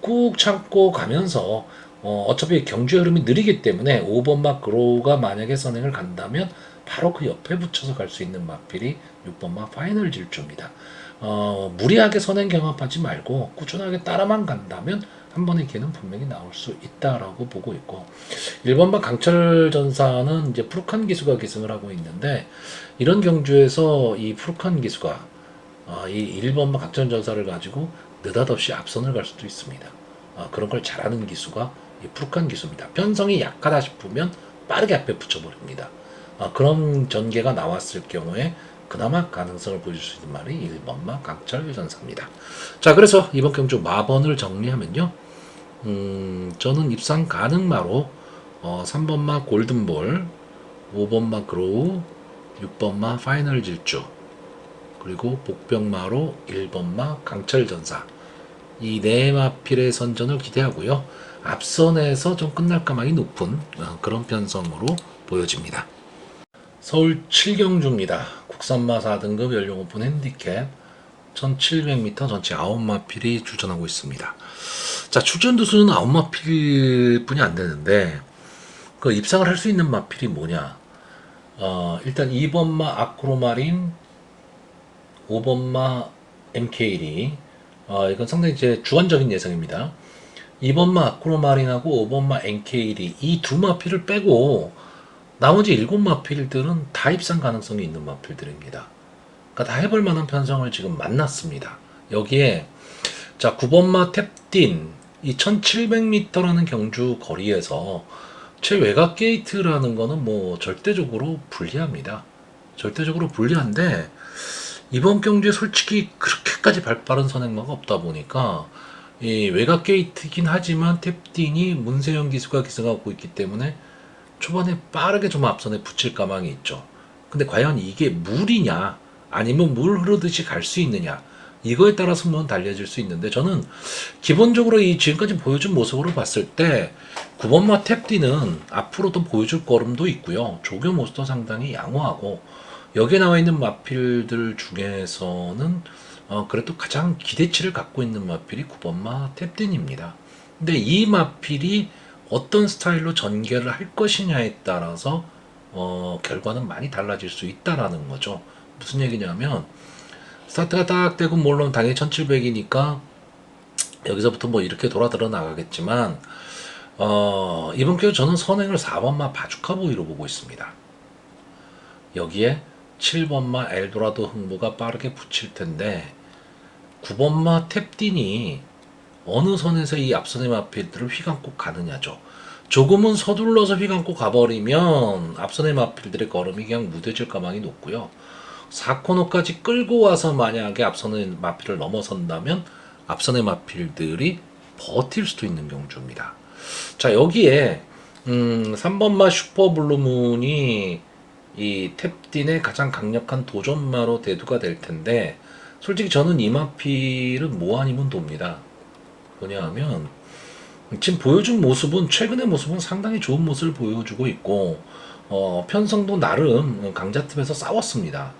꾹 참고 가면서 어차피 경주 흐름이 느리기 때문에 5번마 그로우가 만약에 선행을 간다면 바로 그 옆에 붙여서 갈 수 있는 마필이 6번마 파이널 질주입니다. 무리하게 선행 경합하지 말고 꾸준하게 따라만 간다면 한 번의 기회는 분명히 나올 수 있다라고 보고 있고, 1번마 강철 전사는 이제 푸르칸 기수가 기승을 하고 있는데, 이런 경주에서 이 푸르칸 기수가 이 1번마 강철 전사를 가지고 느닷없이 앞선을 갈 수도 있습니다. 그런 걸 잘하는 기수가 이 푸르칸 기수입니다. 편성이 약하다 싶으면 빠르게 앞에 붙여버립니다. 그런 전개가 나왔을 경우에 그나마 가능성을 보여줄 수 있는 말이 1번마 강철전사입니다. 자, 그래서 이번 경주 마번을 정리하면요. 저는 입상 가능마로 3번마 골든볼, 5번마 그로우, 6번마 파이널 질주, 그리고 복병마로 1번마 강철전사, 이 네 마필의 선전을 기대하고요. 앞선에서 좀 끝날 가망이 높은 그런 편성으로 보여집니다. 서울 7경주입니다. 국산마 4등급 연령 오픈 핸디캡 1700m 전체 9마필이 출전하고 있습니다. 자, 출전 두수는 9마필 뿐이 안 되는데 그 입상을 할 수 있는 마필이 뭐냐? 일단 2번마 아크로마린, 5번마 MK리, 이건 상당히 이제 주관적인 예상입니다. 2번마 아크로마린하고 5번마 MK리 이 두 마필을 빼고 나머지 7마필들은 다 입상 가능성이 있는 마필들입니다. 그러니까 다 해볼 만한 편성을 지금 만났습니다. 여기에 자 9번마 탭딘 이 1700m라는 경주 거리에서 최외곽 게이트라는 거는 뭐 절대적으로 불리합니다. 절대적으로 불리한데 이번 경주에 솔직히 그렇게까지 발빠른 선행마가 없다 보니까 이 외곽 게이트긴 하지만 탭딘이 문세영 기수가 기승하고 있기 때문에 초반에 빠르게 좀 앞선에 붙일 가망이 있죠. 근데 과연 이게 물이냐 아니면 물 흐르듯이 갈 수 있느냐 이거에 따라 승부는 달려질 수 있는데 저는 기본적으로 이 지금까지 보여준 모습으로 봤을 때 9번마 탭디는 앞으로도 보여줄 걸음도 있고요. 조교 모습도 상당히 양호하고 여기에 나와 있는 마필들 중에서는 그래도 가장 기대치를 갖고 있는 마필이 9번마 탭딘입니다. 근데 이 마필이 어떤 스타일로 전개를 할 것이냐에 따라서 결과는 많이 달라질 수 있다라는 거죠. 무슨 얘기냐면 스타트가 딱 되고 물론 당연히 1700이니까 여기서부터 뭐 이렇게 돌아들어 나가겠지만 이번 기회에 저는 선행을 4번마 바주카보이로 보고 있습니다. 여기에 7번마 엘도라도 흥부가 빠르게 붙일 텐데 9번마 탭딘이 어느 선에서 이 앞선의 마필들을 휘감고 가느냐죠. 조금은 서둘러서 휘감고 가버리면 앞선의 마필들의 걸음이 그냥 무뎌질 가망이 높고요. 4코너까지 끌고 와서 만약에 앞선의 마필을 넘어선다면 앞선의 마필들이 버틸 수도 있는 경주입니다. 자, 여기에 3번마 슈퍼블루문이 이 탭딘의 가장 강력한 도전마로 대두가 될 텐데 솔직히 저는 이 마필은 뭐 아니면 돕니다. 뭐냐 하면 지금 보여준 모습은 최근의 모습은 상당히 좋은 모습을 보여주고 있고 편성도 나름 강자팀에서 싸웠습니다.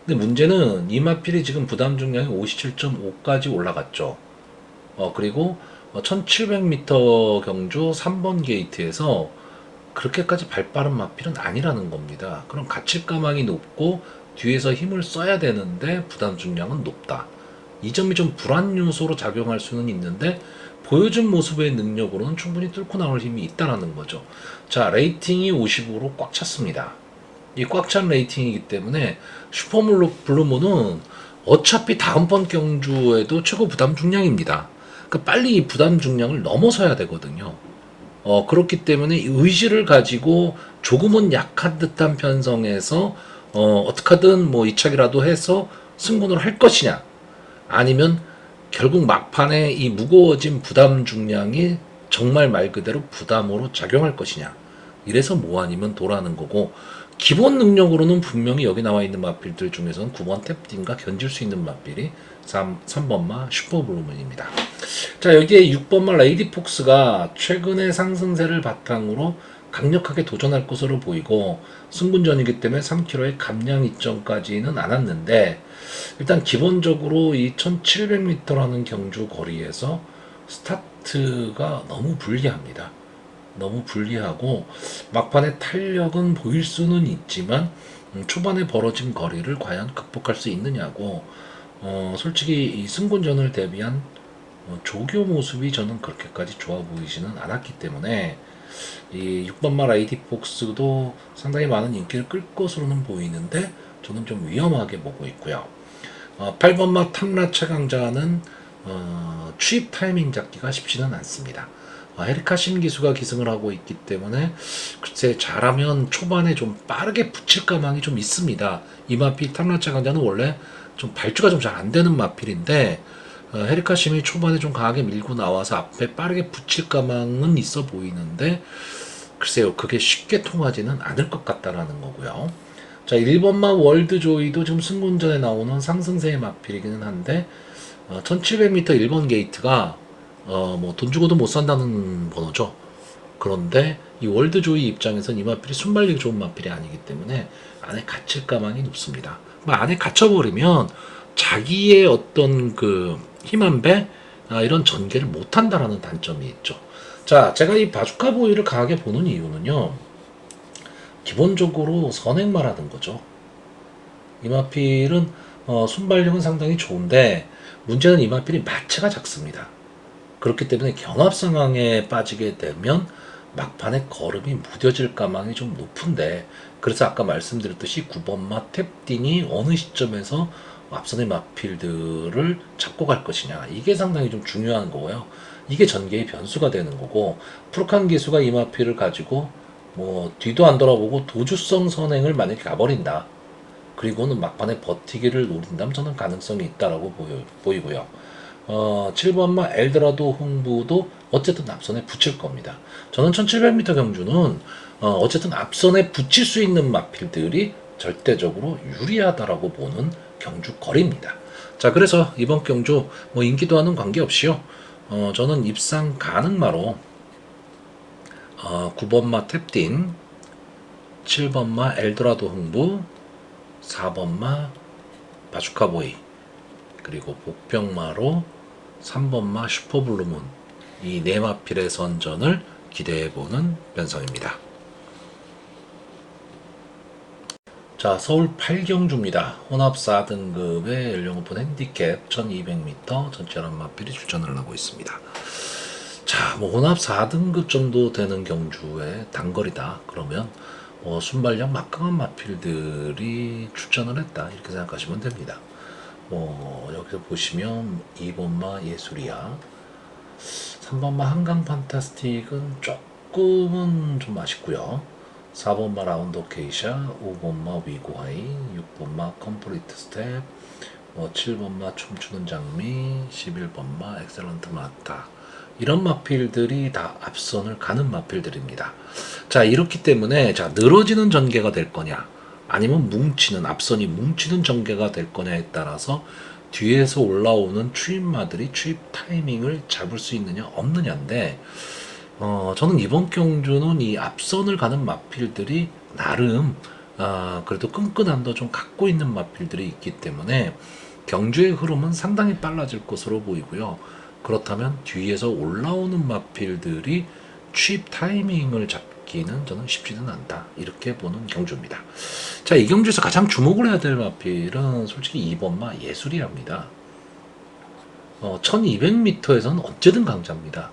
근데 문제는 이 마필이 지금 부담 중량이 57.5까지 올라갔죠. 그리고 1700m 경주 3번 게이트에서 그렇게까지 발빠른 마필은 아니라는 겁니다. 그럼 갇힐 가망이 높고 뒤에서 힘을 써야 되는데 부담 중량은 높다. 이 점이 좀 불안 요소로 작용할 수는 있는데 보여준 모습의 능력으로는 충분히 뚫고 나올 힘이 있다라는 거죠. 자, 레이팅이 55로 꽉 찼습니다. 이 꽉 찬 레이팅이기 때문에 슈퍼블루문은 어차피 다음번 경주에도 최고 부담 중량입니다. 그러니까 빨리 이 부담 중량을 넘어서야 되거든요. 그렇기 때문에 의지를 가지고 조금은 약한 듯한 편성에서 어떻게든 뭐 이착이라도 해서 승부를 할 것이냐 아니면 결국 막판에 이 무거워진 부담 중량이 정말 말 그대로 부담으로 작용할 것이냐 이래서 뭐 아니면 도라는 거고 기본 능력으로는 분명히 여기 나와 있는 마필들 중에서는 9번 탭딘과 견질 수 있는 마필이 3번마 슈퍼블루문입니다. 자, 여기에 6번마 레이디 폭스가 최근의 상승세를 바탕으로 강력하게 도전할 것으로 보이고 승분전이기 때문에 3km의 감량 이점까지는 안 왔는데 일단 기본적으로 이 1700m라는 경주 거리에서 스타트가 너무 불리합니다. 너무 불리하고 막판에 탄력은 보일 수는 있지만 초반에 벌어진 거리를 과연 극복할 수 있느냐고 솔직히 이 승군전을 대비한 조교 모습이 저는 그렇게까지 좋아 보이지는 않았기 때문에 이 6번마 라이디 폭스도 상당히 많은 인기를 끌 것으로는 보이는데 저는 좀 위험하게 보고 있고요. 8번마 탐라 최강자는 취입 타이밍 잡기가 쉽지는 않습니다. 에리카심 기수가 기승을 하고 있기 때문에 글쎄 잘하면 초반에 좀 빠르게 붙일 가망이 좀 있습니다. 이 마필 탐라차 강자는 원래 좀 발주가 좀 잘 안 되는 마필인데 헤리카심이 초반에 좀 강하게 밀고 나와서 앞에 빠르게 붙일 가망은 있어 보이는데 글쎄요 그게 쉽게 통하지는 않을 것 같다라는 거고요. 자 1번마 월드조이도 지금 승군전에 나오는 상승세의 마필이기는 한데 1700m 1번 게이트가 뭐 돈 주고도 못 산다는 번호죠. 그런데 이 월드조이 입장에선 이 마필이 순발력이 좋은 마필이 아니기 때문에 안에 갇힐 가망이 높습니다. 뭐 안에 갇혀버리면 자기의 어떤 그 힘한 배 이런 전개를 못한다라는 단점이 있죠. 자, 제가 이 바주카 보이를 강하게 보는 이유는요. 기본적으로 선행마라는 거죠. 이 마필은 순발력은 상당히 좋은데 문제는 이 마필이 마체가 작습니다. 그렇기 때문에 경합 상황에 빠지게 되면 막판에 걸음이 무뎌질 가망이 좀 높은데 그래서 아까 말씀드렸듯이 9번마 탭딘이 어느 시점에서 앞선의 마필들을 잡고 갈 것이냐 이게 상당히 좀 중요한 거고요. 이게 전개의 변수가 되는 거고 프로칸 기수가 이 마필을 가지고 뭐 뒤도 안 돌아보고 도주성 선행을 만약에 가버린다. 그리고는 막판에 버티기를 노린다면 저는 가능성이 있다라고 보이고요. 7번마 엘드라도 흥부도 어쨌든 앞선에 붙일 겁니다. 저는 1700m 경주는 어쨌든 앞선에 붙일 수 있는 마필들이 절대적으로 유리하다라고 보는 경주 거리입니다. 자, 그래서 이번 경주 뭐 인기도와는 관계없이요. 저는 입상 가능마로 9번마 탭딘, 7번마 엘도라도 흥부, 4번마 바주카보이, 그리고 복병마로 3번마 슈퍼블루문 이 네 마필의 선전을 기대해보는 변성입니다. 자, 서울 8경주입니다. 혼합 4등급의 연령 오픈 핸디캡 1200m 전체 11마필이 출전을 하고 있습니다. 자, 뭐 혼합 4등급 정도 되는 경주의 단거리다. 그러면 순발력 막강한 마필들이 출전을 했다. 이렇게 생각하시면 됩니다. 여기서 보시면 2번마 예술이야, 3번마 한강 판타스틱은 조금은 좀 아쉽고요. 4번마 라운드 오케이샤, 5번마 위고하이, 6번마 컴플리트 스텝, 7번마 춤추는 장미, 11번마 엑셀런트 마타 이런 마필들이 다 앞선을 가는 마필들입니다. 자, 이렇기 때문에 자 늘어지는 전개가 될 거냐 아니면 뭉치는 앞선이 뭉치는 전개가 될 거냐에 따라서 뒤에서 올라오는 추임마들이 추입 타이밍을 잡을 수 있느냐 없느냐인데 저는 이번 경주는 이 앞선을 가는 마필들이 나름 그래도 끈끈함도 좀 갖고 있는 마필들이 있기 때문에 경주의 흐름은 상당히 빨라질 것으로 보이고요. 그렇다면 뒤에서 올라오는 마필들이 취입 타이밍을 잡기는 저는 쉽지는 않다. 이렇게 보는 경주입니다. 자, 이 경주에서 가장 주목을 해야 될 마필은 솔직히 2번마 예술이랍니다. 1200m에서는 언제든 강자입니다.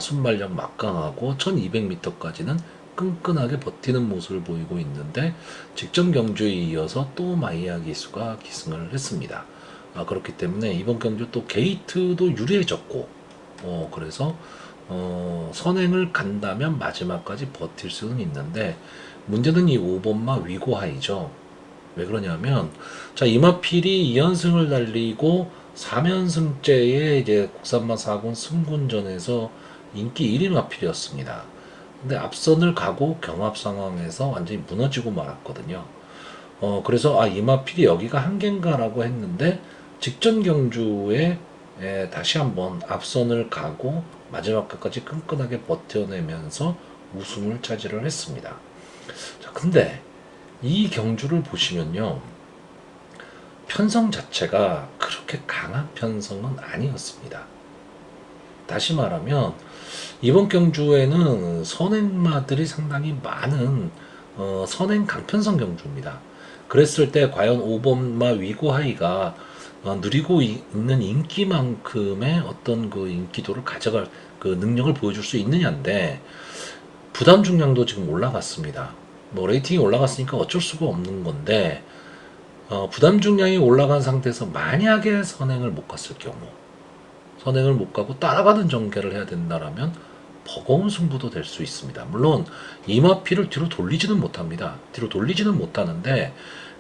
순발력 막강하고 1200m까지는 끈끈하게 버티는 모습을 보이고 있는데 직전 경주에 이어서 또 마이야 기수가 기승을 했습니다. 그렇기 때문에 이번 경주 또 게이트도 유리해졌고 그래서 선행을 간다면 마지막까지 버틸 수는 있는데 문제는 이 5번마 위고하이죠. 왜 그러냐면 자 이마필이 2연승을 달리고 3연승째의 이제 국산마 4군 승군전에서 인기 1위 마필이었습니다. 근데 앞선을 가고 경합 상황에서 완전히 무너지고 말았거든요. 그래서 이마필이 여기가 한계인가라고 했는데 직전 경주에 다시 한번 앞선을 가고 마지막까지 끈끈하게 버텨내면서 우승을 차지를 했습니다. 자, 근데 이 경주를 보시면요. 편성 자체가 그렇게 강한 편성은 아니었습니다. 다시 말하면 이번 경주에는 선행마들이 상당히 많은 선행 강편성 경주입니다. 그랬을 때 과연 5번마 위고하이가 누리고 있는 인기만큼의 어떤 그 인기도를 가져갈 그 능력을 보여줄 수 있느냐인데 부담 중량도 지금 올라갔습니다. 뭐 레이팅이 올라갔으니까 어쩔 수가 없는 건데 부담 중량이 올라간 상태에서 만약에 선행을 못 갔을 경우 선행을 못 가고 따라가는 전개를 해야 된다라면 버거운 승부도 될 수 있습니다. 물론 이 마필을 뒤로 돌리지는 못합니다. 뒤로 돌리지는 못하는데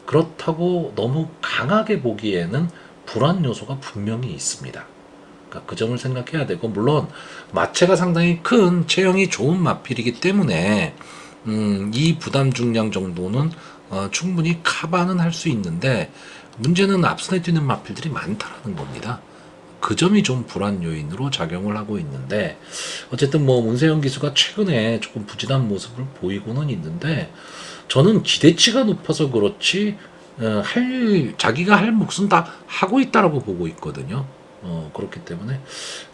그렇다고 너무 강하게 보기에는 불안 요소가 분명히 있습니다. 그러니까 그 점을 생각해야 되고, 물론 마체가 상당히 큰 체형이 좋은 마필이기 때문에 이 부담 중량 정도는 충분히 커버는 할 수 있는데, 문제는 앞선에 뛰는 마필들이 많다라는 겁니다. 그 점이 좀 불안 요인으로 작용을 하고 있는데, 어쨌든 뭐 문세영 기수가 최근에 조금 부진한 모습을 보이고는 있는데, 저는 기대치가 높아서 그렇지 자기가 할 몫은 다 하고 있다라고 보고 있거든요. 그렇기 때문에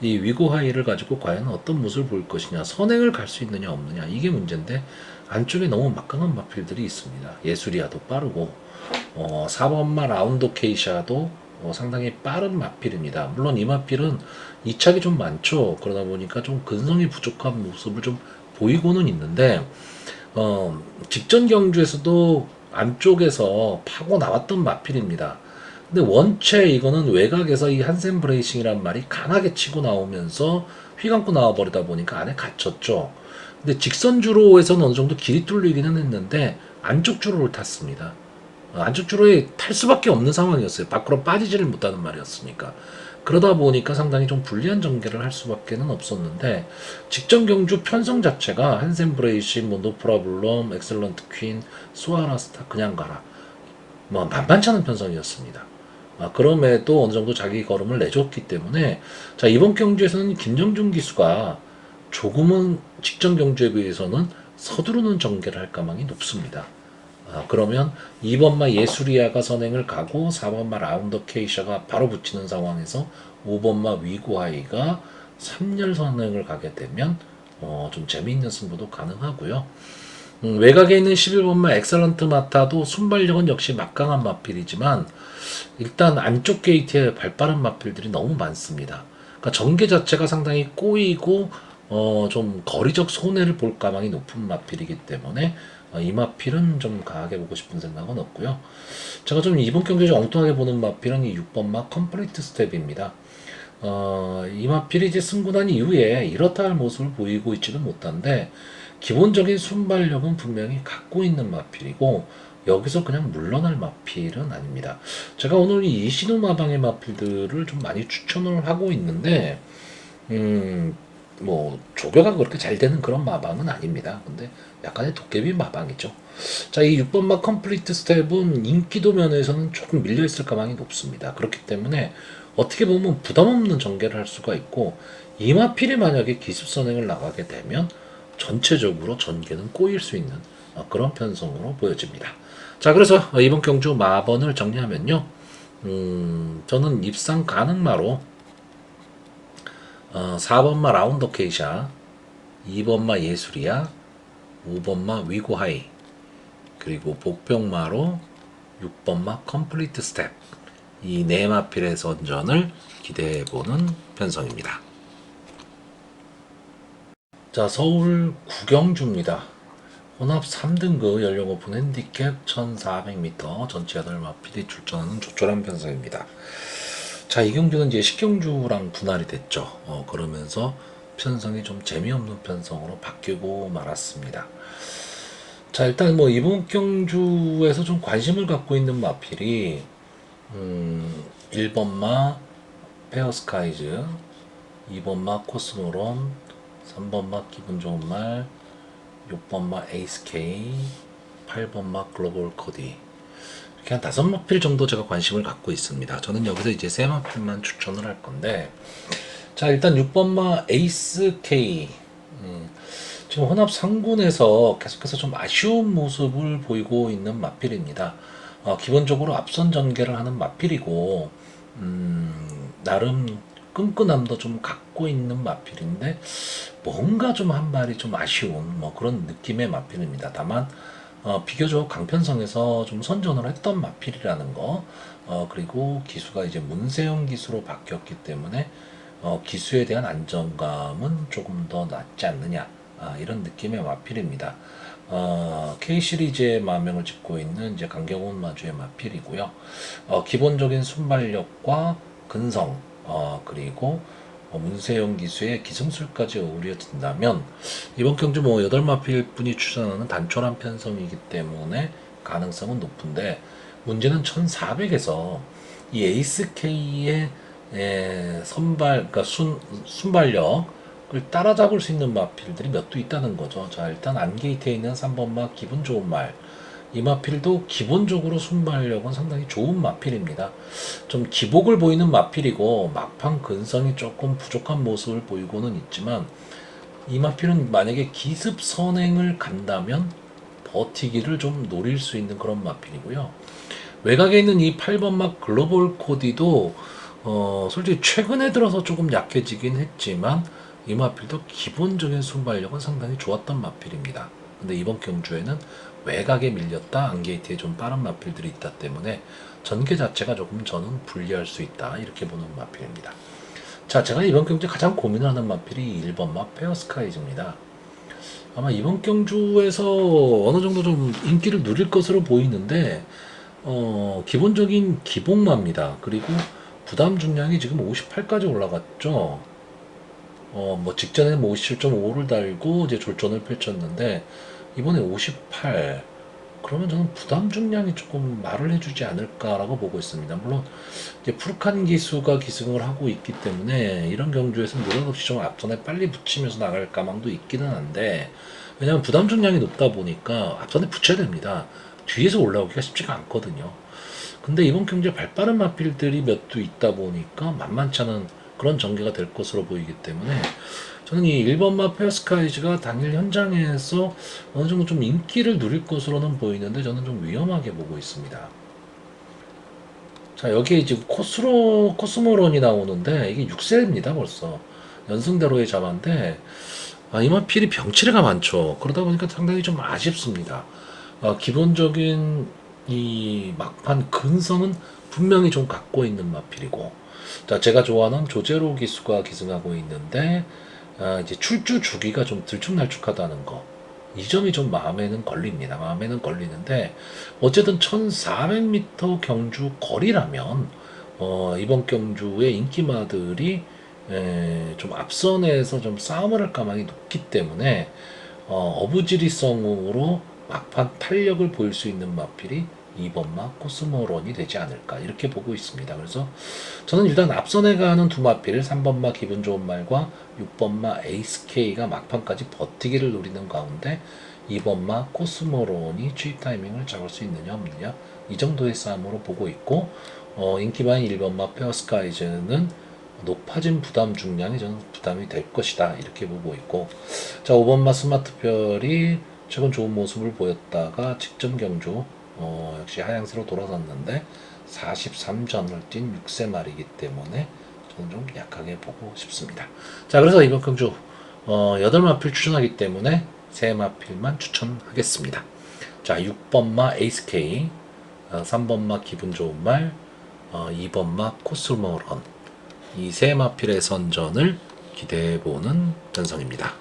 이 위고하이를 가지고 과연 어떤 모습을 보일 것이냐, 선행을 갈 수 있느냐 없느냐, 이게 문제인데, 안쪽에 너무 막강한 마필들이 있습니다. 예술이야도 빠르고 4번마 라운드 케이샤도 상당히 빠른 마필입니다. 물론 이 마필은 이착이 좀 많죠. 그러다 보니까 좀 근성이 부족한 모습을 좀 보이고는 있는데, 직전 경주에서도 안쪽에서 파고 나왔던 마필입니다. 근데 원체 이거는 외곽에서 이 한센 브레이싱이란 말이 강하게 치고 나오면서 휘감고 나와버리다 보니까 안에 갇혔죠. 근데 직선 주로에서는 어느 정도 길이 뚫리기는 했는데 안쪽 주로를 탔습니다. 안쪽 주로에 탈 수밖에 없는 상황이었어요. 밖으로 빠지지를 못하는 말이었으니까. 그러다 보니까 상당히 좀 불리한 전개를 할 수밖에는 없었는데, 직전 경주 편성 자체가 한센 브레이시, 뭐 노프라블럼, 엑셀런트 퀸, 수아라스타 그냥 가라, 뭐 만만치 않은 편성이었습니다. 그럼에도 어느 정도 자기 걸음을 내줬기 때문에, 자, 이번 경주에서는 김정준 기수가 조금은 직전 경주에 비해서는 서두르는 전개를 할 가망이 높습니다. 그러면 2번마 예수리아가 선행을 가고 4번마 라운더 케이샤가 바로 붙이는 상황에서 5번마 위고하이가 3열 선행을 가게 되면 좀 재미있는 승부도 가능하고요. 외곽에 있는 11번마 엑셀런트 마타도 순발력은 역시 막강한 마필이지만, 일단 안쪽 게이트에 발빠른 마필들이 너무 많습니다. 그러니까 전개 자체가 상당히 꼬이고 좀 거리적 손해를 볼 가망이 높은 마필이기 때문에 이 마필은 좀 강하게 보고 싶은 생각은 없고요. 제가 좀 이번 경기에 좀 엉뚱하게 보는 마필은 이 6번마 컴플리트 스텝입니다. 이 마필이 이제 승부난 이후에 이렇다 할 모습을 보이고 있지는 못한데, 기본적인 순발력은 분명히 갖고 있는 마필이고, 여기서 그냥 물러날 마필은 아닙니다. 제가 오늘 이 이시노 마방의 마필들을 좀 많이 추천을 하고 있는데, 뭐 조교가 그렇게 잘 되는 그런 마방은 아닙니다. 근데 약간의 도깨비 마방이죠. 자, 이 6번마 컴플리트 스텝은 인기도 면에서는 조금 밀려있을 가망이 높습니다. 그렇기 때문에 어떻게 보면 부담 없는 전개를 할 수가 있고, 이 마필이 만약에 기습선행을 나가게 되면 전체적으로 전개는 꼬일 수 있는 그런 편성으로 보여집니다. 자, 그래서 이번 경주 마번을 정리하면요, 저는 입상 가능마로 4번마 라운더 케이샤, 2번마 예술이야, 5번마 위고하이, 그리고 복병마로 6번마 컴플리트 스텝, 이 네 마필의 선전을 기대해보는 편성입니다. 자, 서울 구경주입니다. 혼합 3등급 연령 오픈 핸디캡 1400m, 전체 8마필이 출전하는 조촐한 편성입니다. 자, 이 경주는 이제 10경주랑 분할이 됐죠. 그러면서 편성이 좀 재미없는 편성으로 바뀌고 말았습니다. 자, 일단 뭐 이번 경주에서 좀 관심을 갖고 있는 마필이 1번마 페어스카이즈, 2번마 코스모론, 3번마 기분 좋은 말, 6번마 에이스케이, 8번마 글로벌 코디, 이렇게 한 5마필 정도 제가 관심을 갖고 있습니다. 저는 여기서 이제 3마필만 추천을 할 건데, 자, 일단 6번마 에이스 K, 지금 혼합 상군에서 계속해서 좀 아쉬운 모습을 보이고 있는 마필입니다. 기본적으로 앞선 전개를 하는 마필이고, 나름 끈끈함도 좀 갖고 있는 마필인데, 뭔가 좀 한 발이 좀 아쉬운 뭐 그런 느낌의 마필입니다. 다만 비교적 강편성에서 좀 선전을 했던 마필이라는 거, 그리고 기수가 이제 문세영 기수로 바뀌었기 때문에 기수에 대한 안정감은 조금 더 낫지 않느냐, 이런 느낌의 마필입니다. K 시리즈의 마명을 짓고 있는 이제 강경훈 마주의 마필이고요. 기본적인 순발력과 근성, 그리고 문세영 기수의 기승술까지 어우러진다면 이번 경주 뭐 8마필 분이 출전하는 단촐한 편성이기 때문에 가능성은 높은데, 문제는 1400에서 이 에이스 K의 선발, 그러니까 순발력을 따라잡을 수 있는 마필들이 몇 도 있다는 거죠. 자, 일단 안게이트에 있는 3번마 기분 좋은 말. 이 마필도 기본적으로 순발력은 상당히 좋은 마필입니다. 좀 기복을 보이는 마필이고 막판 근성이 조금 부족한 모습을 보이고는 있지만, 이 마필은 만약에 기습 선행을 간다면 버티기를 좀 노릴 수 있는 그런 마필이고요. 외곽에 있는 이 8번막 글로벌 코디도 솔직히 최근에 들어서 조금 약해지긴 했지만 이 마필도 기본적인 순발력은 상당히 좋았던 마필입니다. 근데 이번 경주에는 외곽에 밀렸다 안게이트에 좀 빠른 마필들이 있다 때문에 전개 자체가 조금 저는 불리할 수 있다, 이렇게 보는 마필입니다. 자, 제가 이번 경주에 가장 고민하는 마필이 1번마 페어스카이즈입니다. 아마 이번 경주에서 어느 정도 좀 인기를 누릴 것으로 보이는데, 기본적인 기복마입니다. 그리고 부담 중량이 지금 58까지 올라갔죠. 뭐 직전에 뭐 57.5를 달고 이제 졸전을 펼쳤는데 이번에 58. 그러면 저는 부담 중량이 조금 말을 해주지 않을까라고 보고 있습니다. 물론 이제 푸르칸 기수가 기승을 하고 있기 때문에 이런 경주에서 느닷없이 좀 앞선에 빨리 붙이면서 나갈 가망도 있기는 한데, 왜냐하면 부담 중량이 높다 보니까 앞선에 붙여야 됩니다. 뒤에서 올라오기가 쉽지가 않거든요. 근데 이번 경주에 발빠른 마필들이 몇 두 있다 보니까 만만치 않은 그런 전개가 될 것으로 보이기 때문에 저는 이 1번마 페어스카이즈가 당일 현장에서 어느 정도 좀 인기를 누릴 것으로는 보이는데 저는 좀 위험하게 보고 있습니다. 자, 여기에 지금 코스모론이 나오는데 이게 6세입니다 벌써. 연승대로의 자만데, 이 마필이 병치레가 많죠. 그러다 보니까 상당히 좀 아쉽습니다. 기본적인 이 막판 근성은 분명히 좀 갖고 있는 마필이고, 자, 제가 좋아하는 조제로 기수가 기승하고 있는데, 이제 출주 주기가 좀 들쭉날쭉하다는 거. 이 점이 좀 마음에는 걸립니다. 마음에는 걸리는데, 어쨌든 1400m 경주 거리라면, 이번 경주의 인기마들이 좀 앞선에서 좀 싸움을 할 가망이 높기 때문에, 어부지리성으로 막판 탄력을 보일 수 있는 마필이 2번마 코스모론이 되지 않을까, 이렇게 보고 있습니다. 그래서 저는 일단 앞선에 가는 두 마필 3번마 기분 좋은 말과 6번마 에이스 K가 막판까지 버티기를 노리는 가운데 2번마 코스모론이 취입 타이밍을 잡을 수 있느냐 없느냐, 이 정도의 싸움으로 보고 있고, 인기마인 1번마 페어스카이즈는 높아진 부담 중량이 저는 부담이 될 것이다, 이렇게 보고 있고, 자, 5번마 스마트별이 최근 좋은 모습을 보였다가 직전 경주 역시 하향세로 돌아섰는데 43전을 뛴 6세 말이기 때문에 저는 좀 약하게 보고 싶습니다. 자, 그래서 이번 경주 8마필 추천하기 때문에 3마필만 추천하겠습니다. 자, 6번마 에이스 K, 3번마 기분 좋은 말, 2번마 코스모런, 이 3마필의 선전을 기대해보는 전성입니다.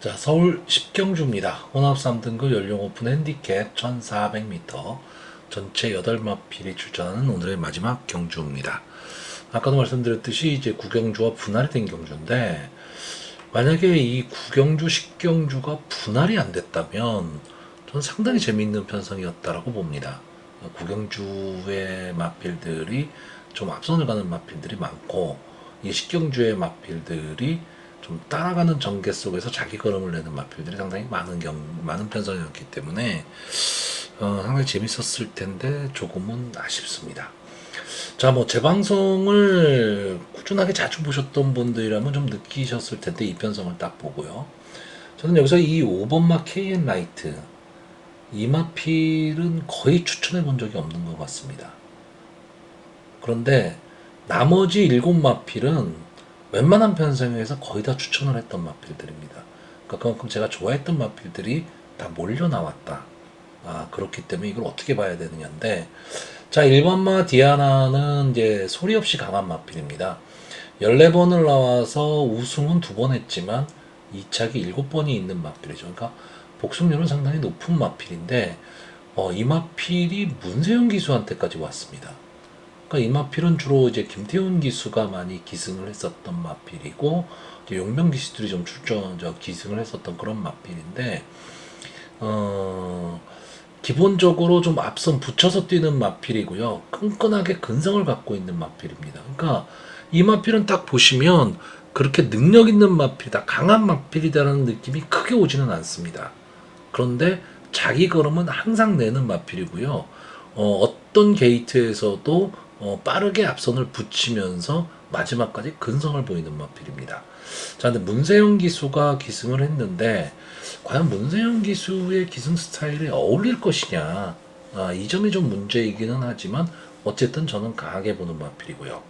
자, 서울 10경주입니다. 혼합 3등급 연령 오픈 핸디캡 1400m 전체 8마필이 출전하는 오늘의 마지막 경주입니다. 아까도 말씀드렸듯이 이제 9경주와 분할이 된 경주인데, 만약에 이 9경주, 10경주가 분할이 안 됐다면 저는 상당히 재미있는 편성이었다라고 봅니다. 9경주의 마필들이 좀 앞선을 가는 마필들이 많고, 이 10경주의 마필들이 좀 따라가는 전개 속에서 자기 걸음을 내는 마필들이 상당히 많은 편성이었기 때문에 상당히 재밌었을 텐데 조금은 아쉽습니다. 자, 뭐 제 방송을 꾸준하게 자주 보셨던 분들이라면 좀 느끼셨을 텐데, 이 편성을 딱 보고요. 저는 여기서 이 5번마 KN 라이트, 이 마필은 거의 추천해 본 적이 없는 것 같습니다. 그런데 나머지 7마필은 웬만한 편성에서 거의 다 추천을 했던 마필들입니다. 그러니까 그만큼 제가 좋아했던 마필들이 다 몰려 나왔다. 그렇기 때문에 이걸 어떻게 봐야 되느냐인데, 자, 1번마 디아나는 이제 소리 없이 강한 마필입니다. 14번을 나와서 우승은 2번 했지만 2착이 7번이 있는 마필이죠. 그러니까 복승률은 상당히 높은 마필인데, 이 마필이 문세영 기수한테까지 왔습니다. 그러니까 이 마필은 주로 이제 김태훈 기수가 많이 기승을 했었던 마필이고 이제 용병 기수들이 좀 기승을 했었던 그런 마필인데 어, 기본적으로 좀 앞선 붙여서 뛰는 마필이고요. 끈끈하게 근성을 갖고 있는 마필입니다. 그러니까 이 마필은 딱 보시면 그렇게 능력 있는 마필이다, 강한 마필이다라는 느낌이 크게 오지는 않습니다. 그런데 자기 걸음은 항상 내는 마필이고요. 어떤 게이트에서도 빠르게 앞선을 붙이면서 마지막까지 근성을 보이는 마필입니다. 자, 근데 문세영 기수가 기승을 했는데 과연 문세영 기수의 기승 스타일에 어울릴 것이냐? 이 점이 좀 문제이기는 하지만 어쨌든 저는 강하게 보는 마필이고요.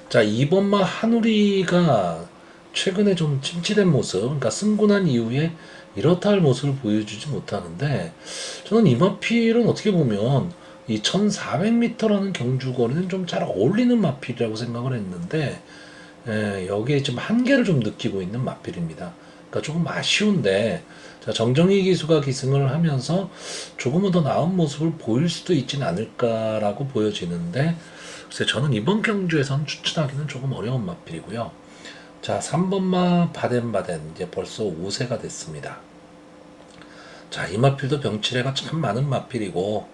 자, 이번마 한우리가 최근에 좀 침체된 모습, 그러니까 승군한 이후에 이렇다 할 모습을 보여주지 못하는데, 저는 이마필은 어떻게 보면 이 1400m라는 경주거리는 좀 잘 어울리는 마필이라고 생각을 했는데, 여기에 좀 한계를 좀 느끼고 있는 마필입니다. 그러니까 조금 아쉬운데, 자, 정정희 기수가 기승을 하면서 조금은 더 나은 모습을 보일 수도 있지는 않을까라고 보여지는데, 글쎄 저는 이번 경주에선 추천하기는 조금 어려운 마필이고요. 자, 3번마 바덴바덴 이제 벌써 5세가 됐습니다. 자, 이 마필도 병치레가 참 많은 마필이고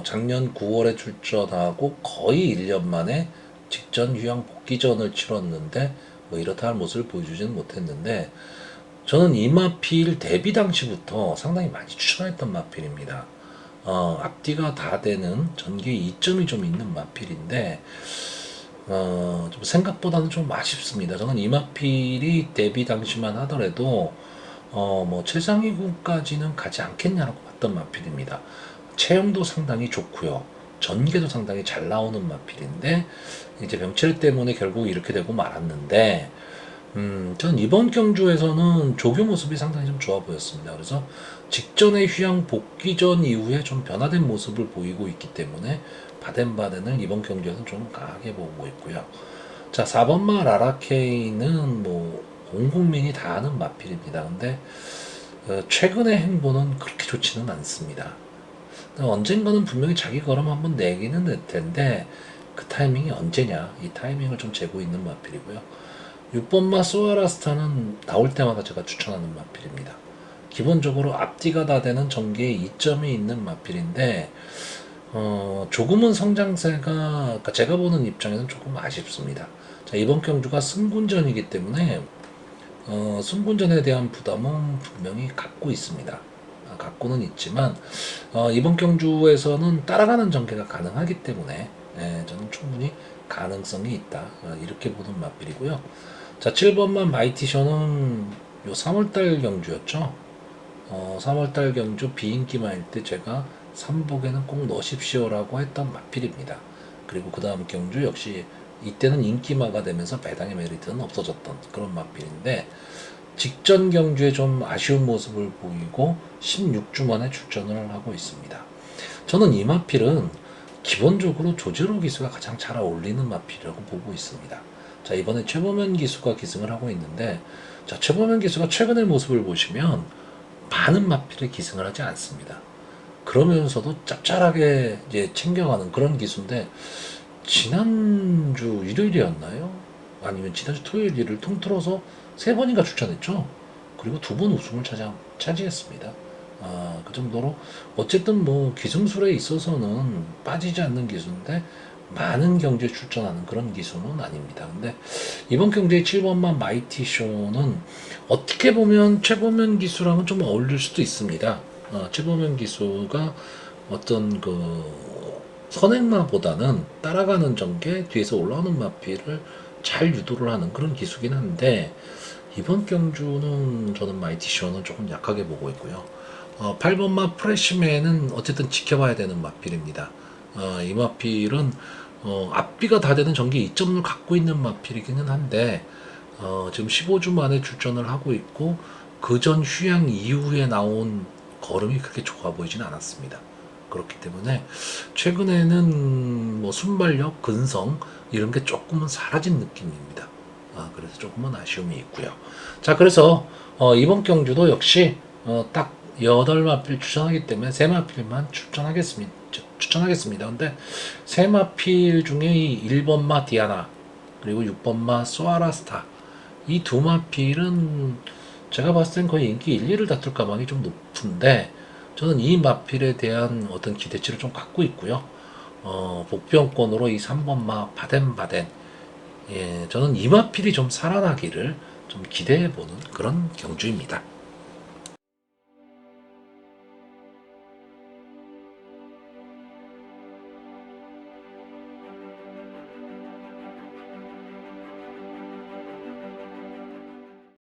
작년 9월에 출전하고 거의 1년 만에 직전 휴양 복귀전을 치렀는데 뭐 이렇다 할 모습을 보여주지는 못했는데 저는 이 마필 데뷔 당시부터 상당히 많이 추천했던 마필입니다. 앞뒤가 다 되는 전개 이점이 좀 있는 마필인데 좀 생각보다는 좀 아쉽습니다. 저는 이 마필이 데뷔 당시만 하더라도 뭐 최상위군까지는 가지 않겠냐라고 봤던 마필입니다. 체형도 상당히 좋고요. 전개도 상당히 잘 나오는 마필인데 이제 병철 때문에 결국 이렇게 되고 말았는데 저는 이번 경주에서는 조교 모습이 상당히 좀 좋아 보였습니다. 그래서 직전의 휴양 복귀전 이후에 좀 변화된 모습을 보이고 있기 때문에 바덴바덴을 이번 경주에서는 좀 강하게 보고 있고요. 자, 4번마 라라케이는 뭐 온 국민이 다 아는 마필입니다. 근데 최근의 행보는 그렇게 좋지는 않습니다. 언젠가는 분명히 자기 걸음 한번 내기는 될 텐데 그 타이밍이 언제냐, 이 타이밍을 좀 재고 있는 마필이고요. 6번마 소아라스타는 나올 때마다 제가 추천하는 마필입니다. 기본적으로 앞뒤가 다 되는 전개에 이점이 있는 마필인데 조금은 성장세가, 그러니까 제가 보는 입장에는 조금 아쉽습니다. 자, 이번 경주가 승군전이기 때문에 승군전에 대한 부담은 분명히 갖고 있습니다. 갖고는 있지만 이번 경주에서는 따라가는 전개가 가능하기 때문에 저는 충분히 가능성이 있다, 이렇게 보는 마필이고요. 자, 7번만 마이티쇼는 요 3월달 경주였죠. 3월달 경주 비인기마일 때 제가 3복에는 꼭 넣으십시오라고 했던 마필입니다. 그리고 그 다음 경주 역시 이때는 인기마가 되면서 배당의 메리트는 없어졌던 그런 마필인데 직전 경주에 좀 아쉬운 모습을 보이고 16주 만에 출전을 하고 있습니다. 저는 이 마필은 기본적으로 조제로 기수가 가장 잘 어울리는 마필이라고 보고 있습니다. 자, 이번에 최범현 기수가 기승을 하고 있는데, 자, 최범현 기수가 최근의 모습을 보시면 많은 마필에 기승을 하지 않습니다. 그러면서도 짭짤하게 이제 챙겨가는 그런 기수인데, 지난주 일요일이었나요? 아니면 지난주 토요일을 통틀어서 3번인가 출전했죠. 그리고 2번 우승을 차지했습니다. 그 정도로 어쨌든 뭐 기승술에 있어서는 빠지지 않는 기수인데 많은 경주에 출전하는 그런 기수는 아닙니다. 근데 이번 경주의 7번만 마이티쇼는 어떻게 보면 최범현 기수랑은 좀 어울릴 수도 있습니다. 최범현 기수가 어떤 그 선행마보다는 따라가는 전개, 뒤에서 올라오는 마필을 잘 유도를 하는 그런 기수긴 한데 이번 경주는 저는 마이티쇼는 조금 약하게 보고 있고요. 8번마 프레시맨은 어쨌든 지켜봐야 되는 마필입니다. 이 마필은 앞뒤가 다 되는 전개 2점을 갖고 있는 마필이기는 한데 지금 15주 만에 출전을 하고 있고 그 전 휴양 이후에 나온 걸음이 그렇게 좋아 보이진 않았습니다. 그렇기 때문에 최근에는 뭐 순발력, 근성 이런 게 조금은 사라진 느낌입니다. 그래서 조금은 아쉬움이 있고요. 자, 그래서 이번 경주도 역시 딱 8마필 추천하기 때문에 3마필만 추천하겠습니다. 근데 3마필 중에 이 1번마 디아나 그리고 6번마 소아라스타 이 두 마필은 제가 봤을 땐 거의 인기 1, 2를 다툴 가망이 좀 높은데 저는 이 마필에 대한 어떤 기대치를 좀 갖고 있고요. 복병권으로 이 3번마 바덴바덴 저는 이 마필이 좀 살아나기를 좀 기대해보는 그런 경주입니다.